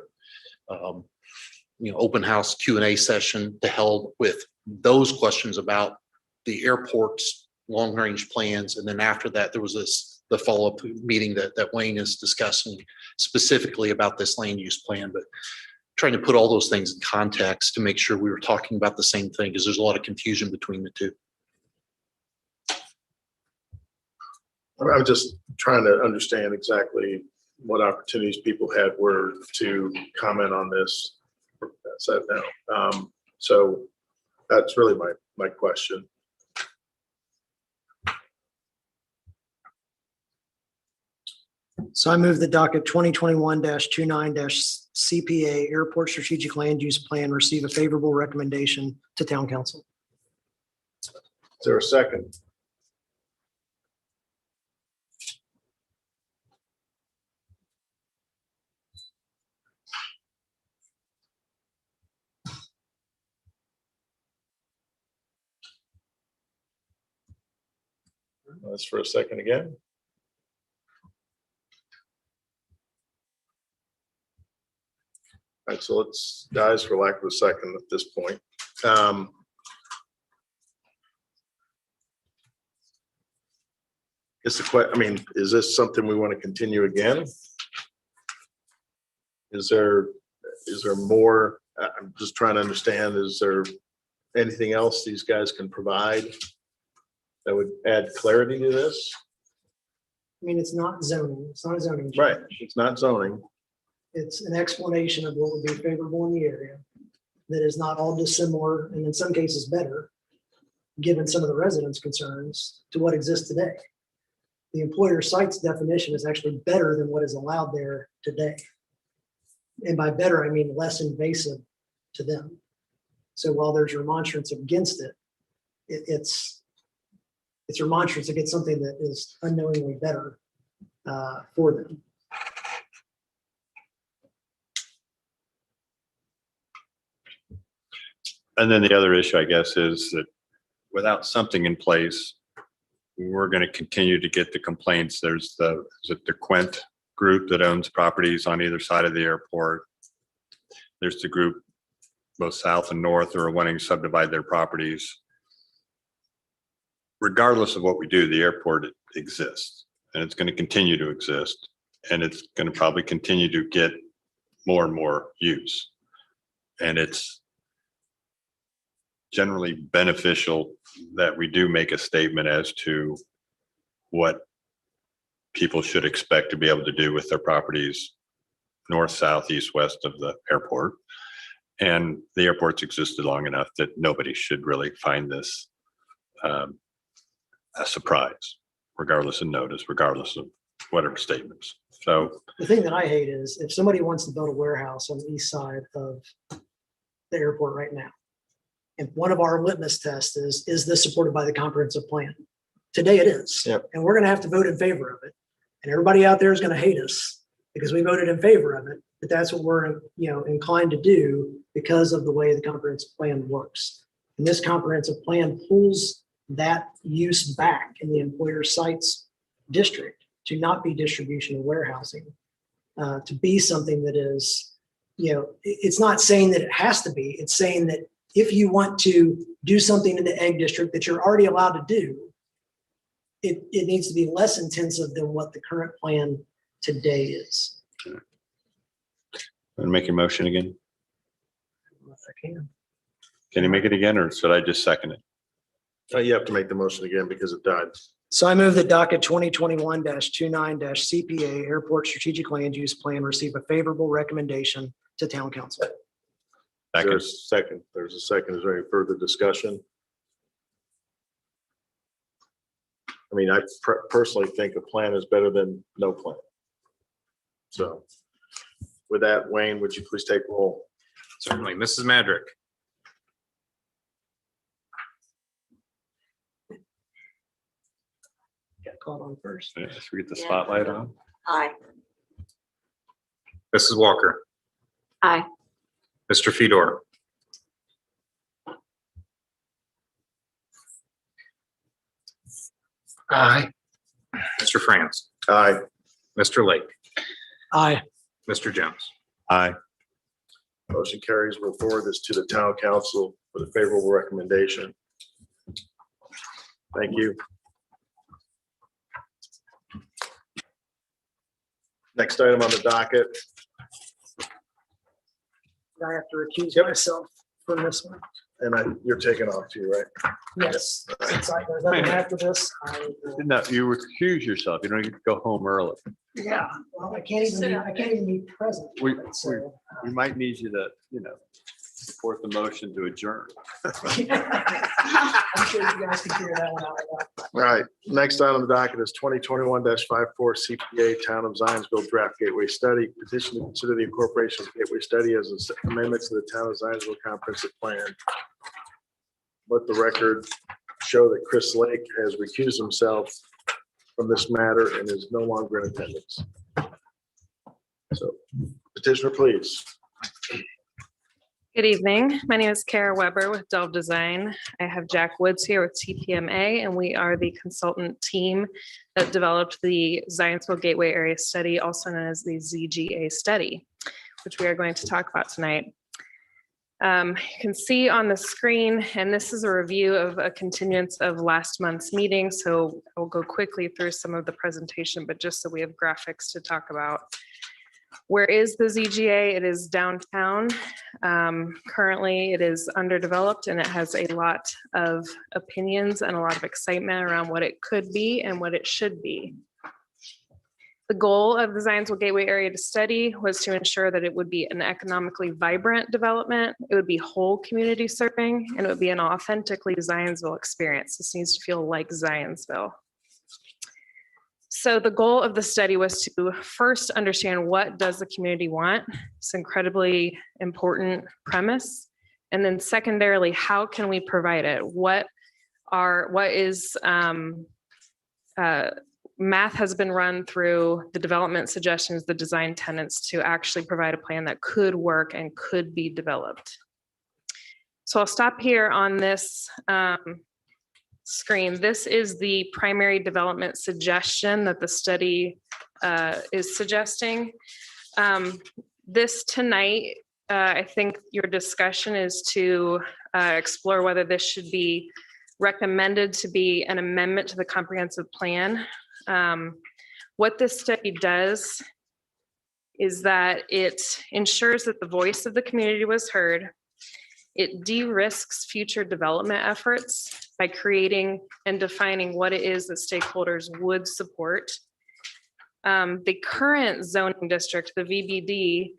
open house Q&A session to held with those questions about the airport's long range plans. And then after that, there was the follow-up meeting that Wayne is discussing specifically about this land use plan, but trying to put all those things in context to make sure we were talking about the same thing, because there's a lot of confusion between the two. I'm just trying to understand exactly what opportunities people had were to comment on this. So now, so that's really my question. So I move the docket 2021-29-CPA Airport Strategic Land Use Plan receive a favorable recommendation to town council. Is there a second? That's for a second again. All right, so let's, guys, for lack of a second at this point. Is the question, I mean, is this something we want to continue again? Is there more I'm just trying to understand, is there anything else these guys can provide that would add clarity to this? I mean, it's not zoning, it's not a zoning. change. Right, it's not zoning. It's an explanation of what would be favorable in the area that is not all dissimilar, and in some cases better, given some of the residents' concerns, to what exists today. The employer sites definition is actually better than what is allowed there today. And by better, I mean less invasive to them. So while there's remonstrance against it, it's remonstrance against something that is unknowingly better for them. And then the other issue, I guess, is that without something in place, we're going to continue to get the complaints. There's is it the Quint group that owns properties on either side of the airport. There's the group both south and north who are wanting to subdivide their properties. Regardless of what we do, the airport exists and it's going to continue to exist. And it's going to probably continue to get more and more use. And it's generally beneficial that we do make a statement as to what people should expect to be able to do with their properties north, south, east, west of the airport. And the airport's existed long enough that nobody should really find this a surprise, regardless of notice, regardless of whatever statements. So The thing that I hate is if somebody wants to build a warehouse on the east side of the airport right now, and one of our litmus tests is this supported by the comprehensive plan? Today it is. Yep. And we're going to have to vote in favor of it. And everybody out there is going to hate us because we voted in favor of it. But that's what we're, inclined to do because of the way the comprehensive plan works. And this comprehensive plan pulls that use back in the employer sites district to not be distribution and warehousing, to be something that is, it's not saying that it has to be. It's saying that if you want to do something in the egg district that you're already allowed to do, it needs to be less intensive than what the current plan today is. want to make your motion again? If I can. Can you make it again or should I just second it? You have to make the motion again because it died. So I move that docket 2021-29 CPA Airport Strategic Land Use Plan receive a favorable recommendation to town council. There's a second. There's a second. Is there any further discussion? I mean, I personally think a plan is better than no plan. So with that, Wayne, would you please take roll? Certainly. Mrs. Madrick, Got called on first. Yeah, should we get the spotlight on? Aye. Mrs. Walker, Aye. Mr. Fedor, Aye. Mr. France, Aye. Mr. Lake, Aye. Mr. Jones. Aye. Motion carries. We'll forward this to the town council with a favorable recommendation. Thank you. Next item on the docket. I have to recuse myself from this one. And you're taking off too, right? Yes. Since there's nothing after this, No, you recuse yourself. You don't get to go home early. yeah, well, I can't even be present. We So, might need you to, support the motion to adjourn. I'm sure you guys can figure that one out. All right, next item on the docket is 2021-54 CPA Town of Zionsville Draft Gateway Study. Petition to consider the incorporation of Gateway Study as an amendment to the Town of Zionsville Comprehensive Plan. Let the record show that Chris Lake has recused himself from this matter and is no longer in attendance. So petitioner, please. Good evening. My name is Kara Weber with Delve Design. I have Jack Woods here with TPMA, and we are the consultant team that developed the Zionsville Gateway Area Study, also known as the ZGA study, which we are going to talk about tonight. You can see on the screen, and this is a review of a continuance of last month's meeting, so I'll go quickly through some of the presentation, but just so we have graphics to talk about. Where is the ZGA? It is downtown. Currently, it is underdeveloped and it has a lot of opinions and a lot of excitement around what it could be and what it should be. The goal of the Zionsville Gateway Area to Study was to ensure that it would be an economically vibrant development. It would be whole community serving, and it would be an authentically Zionsville experience. This needs to feel like Zionsville. So the goal of the study was to first understand what does the community want. It's an incredibly important premise. And then secondarily, how can we provide it? Math has been run through the development suggestions, the design tenants to actually provide a plan that could work and could be developed. So I'll stop here on this screen. This is the primary development suggestion that the study is suggesting. This tonight, I think your discussion is to explore whether this should be recommended to be an amendment to the comprehensive plan. What this study does is that it ensures that the voice of the community was heard. It de-risks future development efforts by creating and defining what it is that stakeholders would support. The current zoning district, the VBD,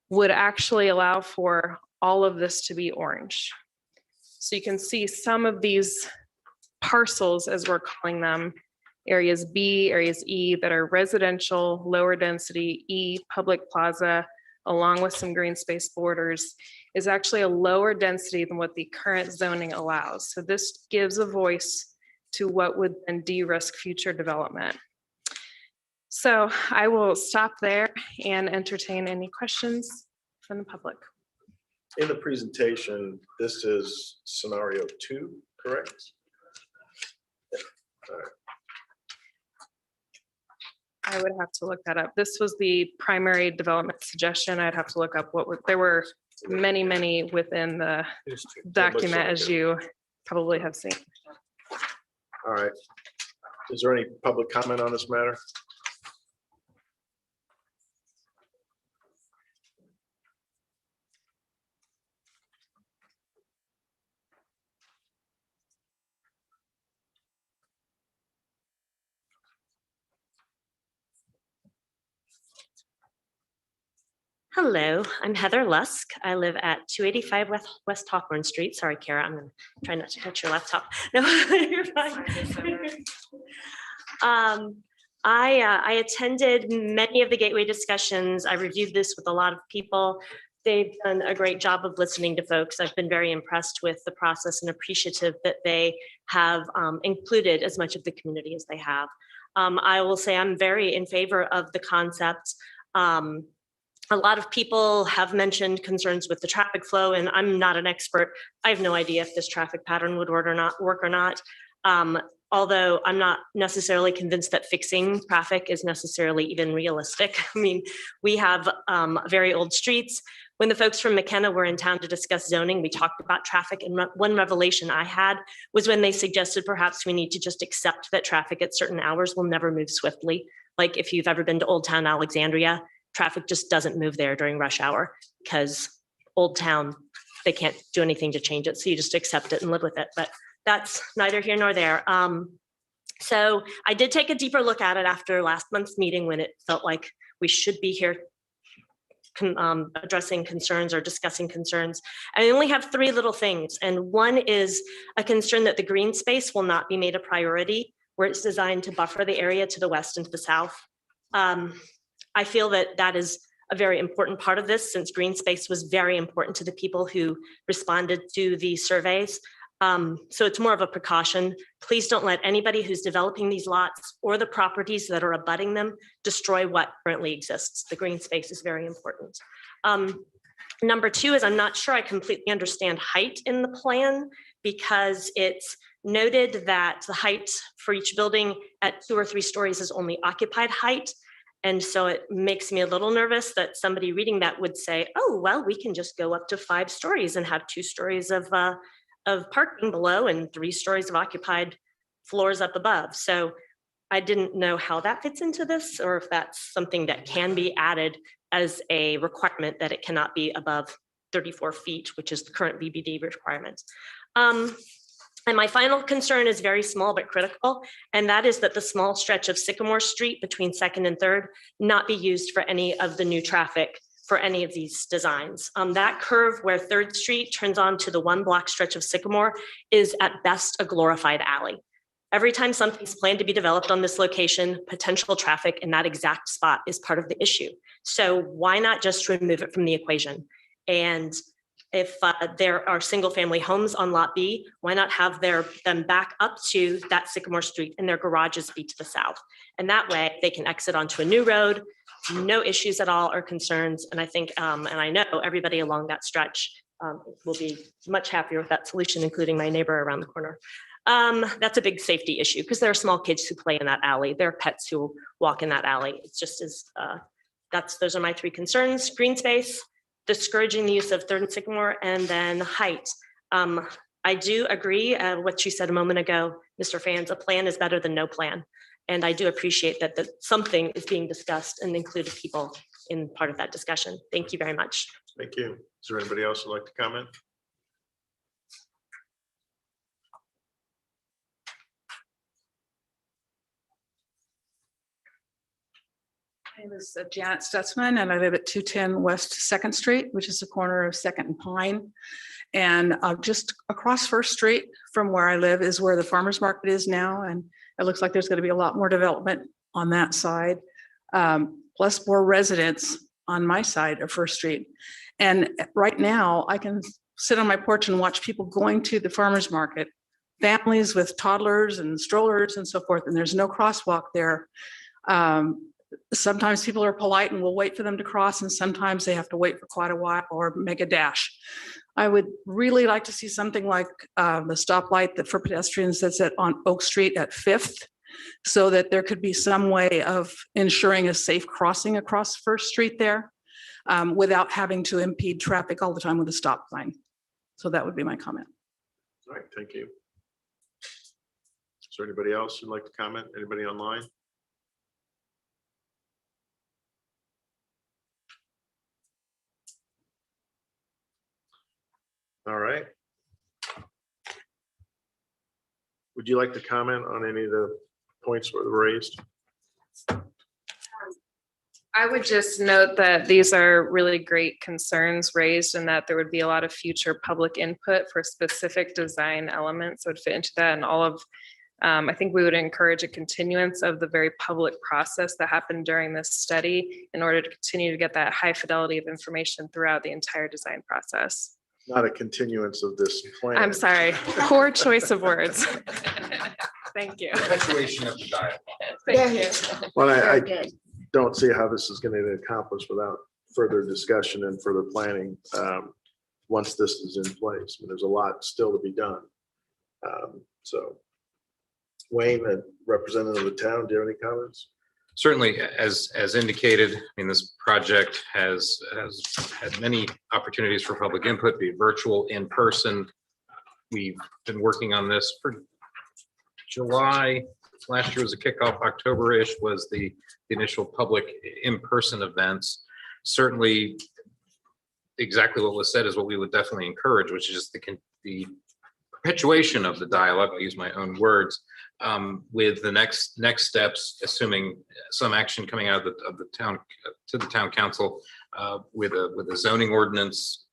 would actually allow for all of this to be orange. So you can see some of these parcels, as we're calling them, areas B, areas E, that are residential, lower density, E, public plaza, along with some green space borders, is actually a lower density than what the current zoning allows. So this gives a voice to what would then de-risk future development. So I will stop there and entertain any questions from the public. In the presentation, this is scenario 2, correct? Yeah. All right. I would have to look that up. This was the primary development suggestion. I'd have to look up there were many, many within the document, as you probably have seen. All right. Is there any public comment on this matter? Hello, I'm Heather Lusk. I live at 285 West Hawthorne Street. Sorry, Kara, I'm gonna try not to touch your laptop. No, you're fine. I attended many of the Gateway discussions. I reviewed this with a lot of people. They've done a great job of listening to folks. I've been very impressed with the process and appreciative that they have included as much of the community as they have. I will say I'm very in favor of the concept. A lot of people have mentioned concerns with the traffic flow, and I'm not an expert. I have no idea if this traffic pattern would work or not. Although I'm not necessarily convinced that fixing traffic is necessarily even realistic. I mean, we have very old streets. When the folks from McKenna were in town to discuss zoning, we talked about traffic, and one revelation I had was when they suggested perhaps we need to just accept that traffic at certain hours will never move swiftly. Like if you've ever been to Old Town Alexandria, traffic just doesn't move there during rush hour because Old Town, they can't do anything to change it. So you just accept it and live with it. But that's neither here nor there. So I did take a deeper look at it after last month's meeting when it felt like we should be here addressing concerns or discussing concerns. I only have 3 little things. And one is a concern that the green space will not be made a priority where it's designed to buffer the area to the west and to the south. I feel that that is a very important part of this, since green space was very important to the people who responded to the surveys. So it's more of a precaution. Please don't let anybody who's developing these lots or the properties that are abutting them destroy what currently exists. The green space is very important. Number 2 is I'm not sure I completely understand height in the plan, because it's noted that the height for each building at 2 or 3 stories is only occupied height. And so it makes me a little nervous that somebody reading that would say, oh, well, we can just go up to 5 stories and have 2 stories of parking below and 3 stories of occupied floors up above. So I didn't know how that fits into this, or if that's something that can be added as a requirement that it cannot be above 34 feet, which is the current BBD requirement. And my final concern is very small but critical, and that is that the small stretch of Sycamore Street between 2nd and 3rd not be used for any of the new traffic for any of these designs. That curve where 3rd Street turns on to the 1 block stretch of Sycamore is at best a glorified alley. Every time something's planned to be developed on this location, potential traffic in that exact spot is part of the issue. So why not just remove it from the equation? And if there are single family homes on lot B, why not have them back up to that Sycamore Street and their garages be to the south? And that way they can exit onto a new road, no issues at all or concerns. And I think, and I know everybody along that stretch will be much happier with that solution, including my neighbor around the corner. That's a big safety issue because there are small kids who play in that alley. There are pets who walk in that alley. It's just as, those are my 3 concerns: green space, discouraging the use of 3rd and Sycamore, and then height. I do agree what you said a moment ago, Mr. Fans, a plan is better than no plan. And I do appreciate that something is being discussed and included people in part of that discussion. Thank you very much. Thank you. Is there anybody else who'd like to comment? My name is Janet Stutzman, and I live at 210 West 2nd Street, which is the corner of 2nd and Pine. And just across 1st Street from where I live is where the farmer's market is now. And it looks like there's going to be a lot more development on that side, plus more residents on my side of 1st Street. And right now I can sit on my porch and watch people going to the farmer's market, families with toddlers and strollers and so forth. And there's no crosswalk there. Sometimes people are polite and will wait for them to cross, and sometimes they have to wait for quite a while or make a dash. I would really like to see something like the stoplight that for pedestrians that's on Oak Street at 5th, so that there could be some way of ensuring a safe crossing across 1st Street there without having to impede traffic all the time with a stop sign. So that would be my comment. All right, thank you. Is there anybody else who'd like to comment? Anybody online? All right. Would you like to comment on any of the points that were raised? I would just note that these are really great concerns raised, and that there would be a lot of future public input for specific design elements that would fit into that. And all of, I think we would encourage a continuance of the very public process that happened during this study in order to continue to get that high fidelity of information throughout the entire design process. Not a continuance of this plan. I'm sorry, poor choice of words. Thank you. Perpetuation of the dialogue. Thank you. Well, I don't see how this is going to be accomplished without further discussion and further planning once this is in place. I mean, there's a lot still to be done. So Wayne, a representative of the town, do you have any comments? Certainly, as indicated, I mean, this project has had many opportunities for public input, be it virtual, in person. We've been working on this for July. Last year was a kickoff. October-ish was the initial public in-person events. Certainly, exactly what was said is what we would definitely encourage, which is the perpetuation of the dialogue. I'll use my own words. With the next steps, assuming some action coming out of the town to the town council with a zoning ordinance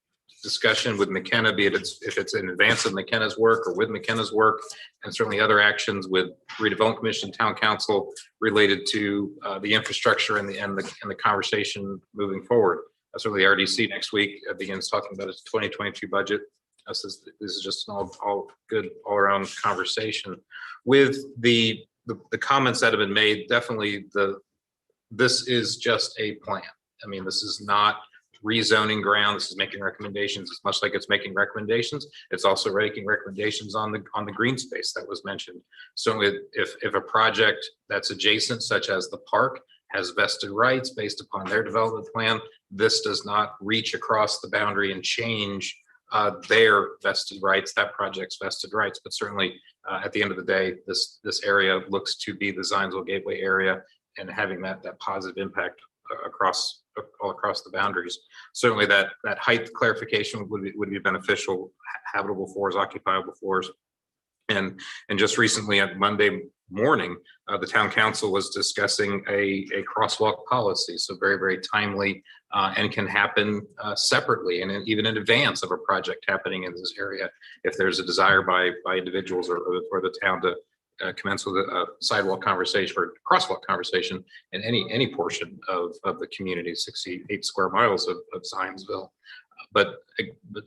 discussion with McKenna, be it if it's in advance of McKenna's work or with McKenna's work, and certainly other actions with redevelopment commission, town council related to the infrastructure and the conversation moving forward. Certainly RDC next week begins talking about its 2022 budget. This is just an all good all around conversation. With the comments that have been made, definitely this is just a plan. I mean, this is not rezoning ground. This is making recommendations. It's much like it's making recommendations. It's also making recommendations on the green space that was mentioned. So if a project that's adjacent, such as the park, has vested rights based upon their development plan, this does not reach across the boundary and change their vested rights, that project's vested rights. But certainly, at the end of the day, this area looks to be the Zionsville Gateway area, and having that positive impact all across the boundaries. Certainly that height clarification would be beneficial, habitable floors, occupiable floors. And just recently on Monday morning, the town council was discussing a crosswalk policy. So very, very timely and can happen separately and even in advance of a project happening in this area. If there's a desire by individuals or the town to commence with a sidewalk conversation or crosswalk conversation in any portion of the community, 68 square miles of Zionsville. But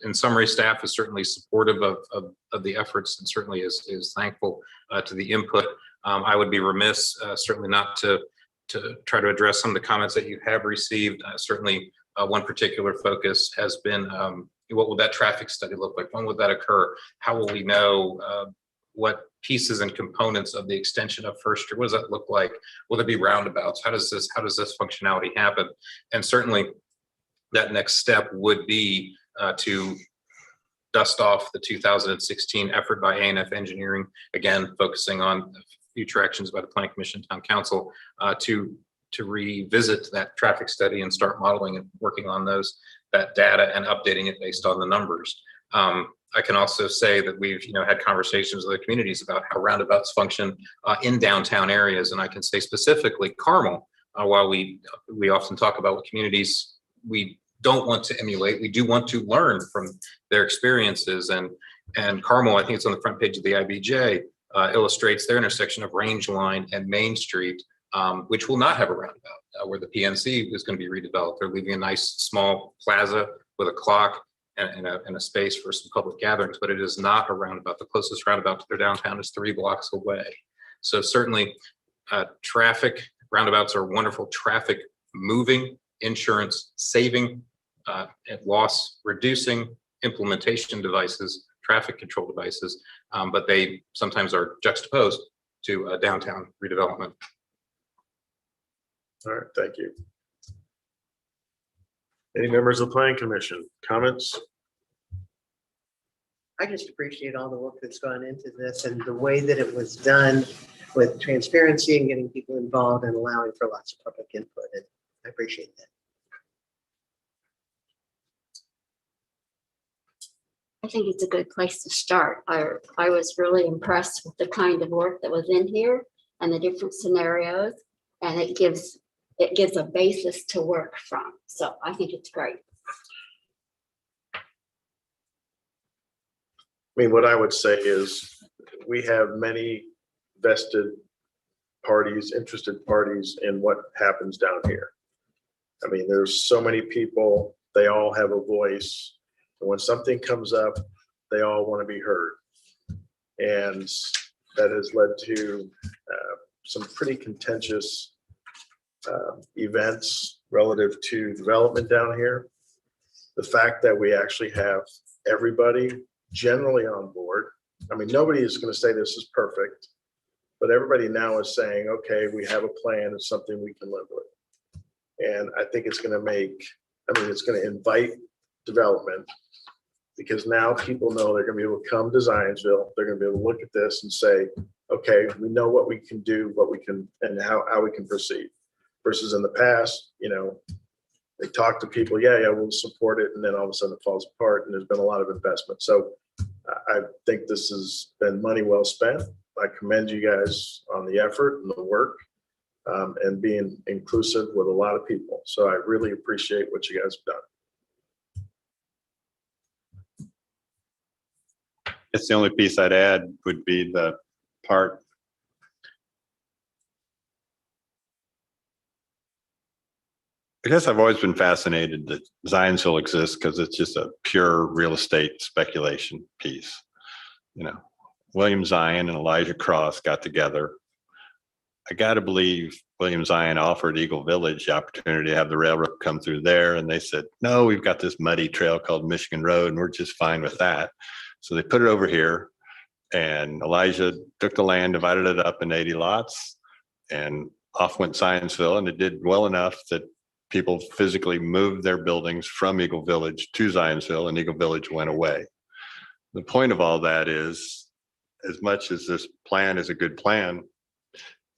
in summary, staff is certainly supportive of the efforts and certainly is thankful to the input. I would be remiss certainly not to try to address some of the comments that you have received. Certainly one particular focus has been what will that traffic study look like? When would that occur? How will we know what pieces and components of the extension of First Street, what does that look like? Will there be roundabouts? How does this functionality happen? And certainly that next step would be to dust off the 2016 effort by A&F Engineering, again, focusing on future actions by the Planning Commission, Town Council, to revisit that traffic study and start modeling and working on that data and updating it based on the numbers. I can also say that we've had conversations with the communities about how roundabouts function in downtown areas, and I can say specifically Carmel. While we often talk about what communities we don't want to emulate, we do want to learn from their experiences. And Carmel, I think it's on the front page of the IBJ, illustrates their intersection of Range Line and Main Street, which will not have a roundabout, where the PNC is going to be redeveloped. They're leaving a nice small plaza with a clock and a space for some public gatherings, but it is not a roundabout. The closest roundabout to their downtown is 3 blocks away. So certainly traffic roundabouts are wonderful traffic moving, insurance saving, and loss reducing implementation devices, traffic control devices, but they sometimes are juxtaposed to downtown redevelopment. All right, thank you. Any members of the Planning Commission, comments? I just appreciate all the work that's gone into this and the way that it was done with transparency and getting people involved and allowing for lots of public input. And I appreciate that. I think it's a good place to start. I was really impressed with the kind of work that was in here and the different scenarios, and it gives a basis to work from. So I think it's great. I mean, what I would say is we have many vested parties, interested parties in what happens down here. I mean, there's so many people, they all have a voice. And when something comes up, they all want to be heard. And that has led to some pretty contentious events relative to development down here. The fact that we actually have everybody generally on board. I mean, nobody is going to say this is perfect, but everybody now is saying, okay, we have a plan, it's something we can live with. And I think it's going to invite development, because now people know they're going to be able to come to Zionsville. They're going to be able to look at this and say, okay, we know what we can do, what we can, and how we can proceed. Versus in the past, they talk to people, yeah, we'll support it, and then all of a sudden it falls apart, and there's been a lot of investment. So I think this has been money well spent. I commend you guys on the effort and the work, and being inclusive with a lot of people. So I really appreciate what you guys have done. It's the only piece I'd add would be the part. I guess I've always been fascinated that Zionsville exists because it's just a pure real estate speculation piece. William Zion and Elijah Cross got together. I got to believe William Zion offered Eagle Village the opportunity to have the railroad come through there. And they said, no, we've got this muddy trail called Michigan Road, and we're just fine with that. So they put it over here, and Elijah took the land, divided it up in 80 lots, and off went Zionsville, and it did well enough that people physically moved their buildings from Eagle Village to Zionsville, and Eagle Village went away. The point of all that is, as much as this plan is a good plan,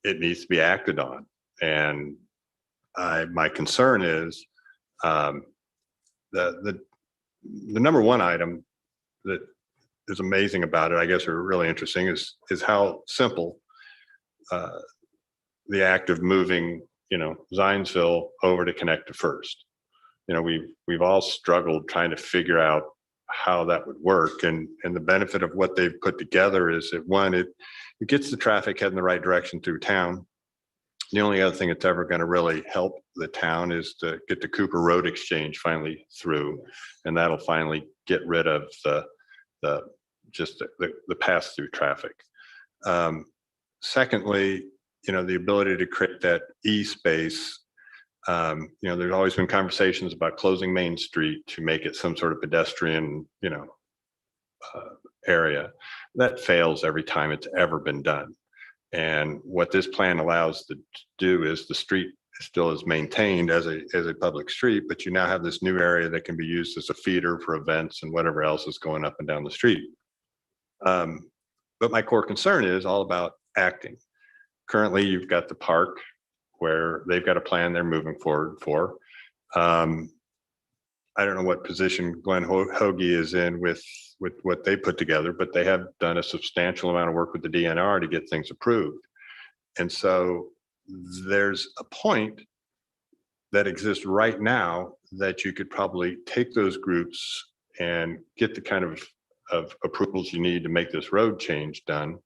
it needs to be acted on. And my concern is the number one item that is amazing about it, I guess, or really interesting, is how simple the act of moving, Zionsville over to connect to First. We've all struggled trying to figure out how that would work, and the benefit of what they've put together is that, one, it gets the traffic heading the right direction through town. The only other thing that's ever going to really help the town is to get the Cooper Road exchange finally through, and that'll finally get rid of the pass-through traffic. Secondly, the ability to create that e-space. There's always been conversations about closing Main Street to make it some sort of pedestrian, area. That fails every time it's ever been done. And what this plan allows to do is the street still is maintained as a public street, but you now have this new area that can be used as a feeder for events and whatever else is going up and down the street. But my core concern is all about acting. Currently, you've got the park where they've got a plan they're moving forward for. I don't know what position Glenn Hoagie is in with what they put together, but they have done a substantial amount of work with the DNR to get things approved. And so there's a point that exists right now that you could probably take those groups and get the kind of approvals you need to make this road change done.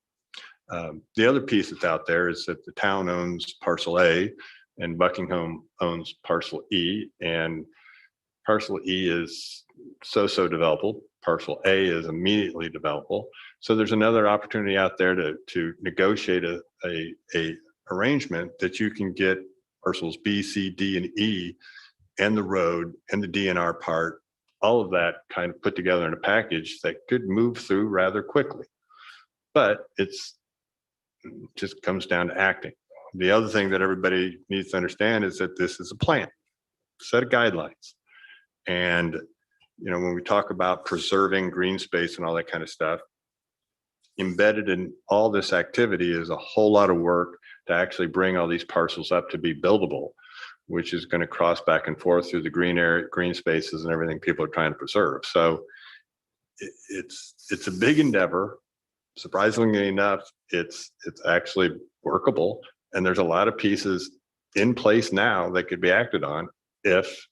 The other piece that's out there is that the town owns parcel A and Buckingham owns parcel E, and parcel E is so developable. Parcel A is immediately developable. So there's another opportunity out there to negotiate a arrangement that you can get parcels B, C, D, and E, and the road and the DNR part, all of that kind of put together in a package that could move through rather quickly. But it just comes down to acting. The other thing that everybody needs to understand is that this is a plan, set of guidelines. And, when we talk about preserving green space and all that kind of stuff, embedded in all this activity is a whole lot of work to actually bring all these parcels up to be buildable, which is going to cross back and forth through the green area, green spaces and everything people are trying to preserve. So it's a big endeavor. Surprisingly enough, it's actually workable. And there's a lot of pieces in place now that could be acted on if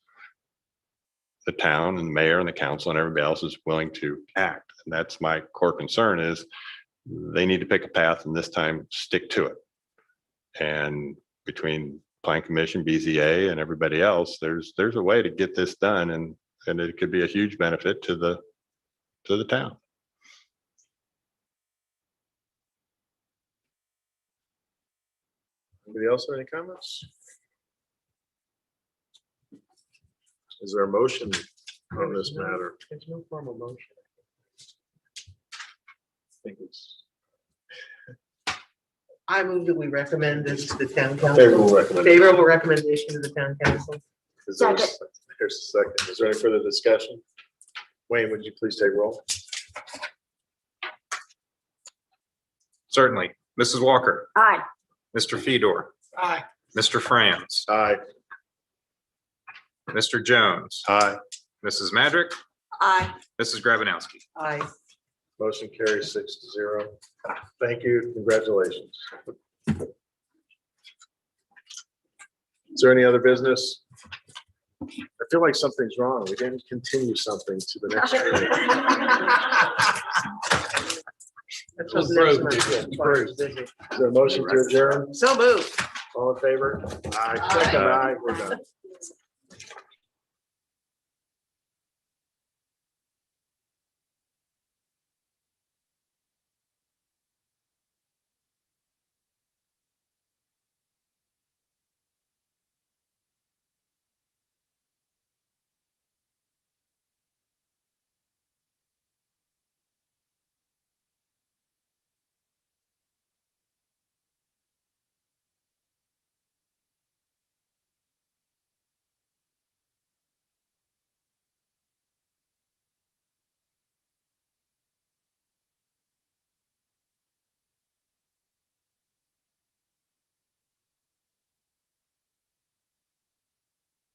the town and the mayor and the council and everybody else is willing to act. And that's my core concern, is they need to pick a path and this time stick to it. And between Plan Commission, BZA, and everybody else, there's a way to get this done, and it could be a huge benefit to the town. Anybody else have any comments? Is there a motion on this matter? There's no formal motion. I think it's I move that we recommend this to the town council. favorable recommendation. Favorable recommendation to the town council. Is there a- Here's a second. Is there any further discussion? Wayne, would you please take roll? Certainly. Mrs. Walker, Aye. Mr. Fedor, Aye. Mr. Franz, Aye. Mr. Jones, Aye. Mrs. Madrick, Aye. Mrs. Grabanowski. Aye. Motion carries 6-0. Thank you. Congratulations. Is there any other business? I feel like something's wrong. We didn't continue something to the next meeting. That's what's next month. Is there a motion to adjourn? So moved. All in favor? Aye. Second, aye. We're done.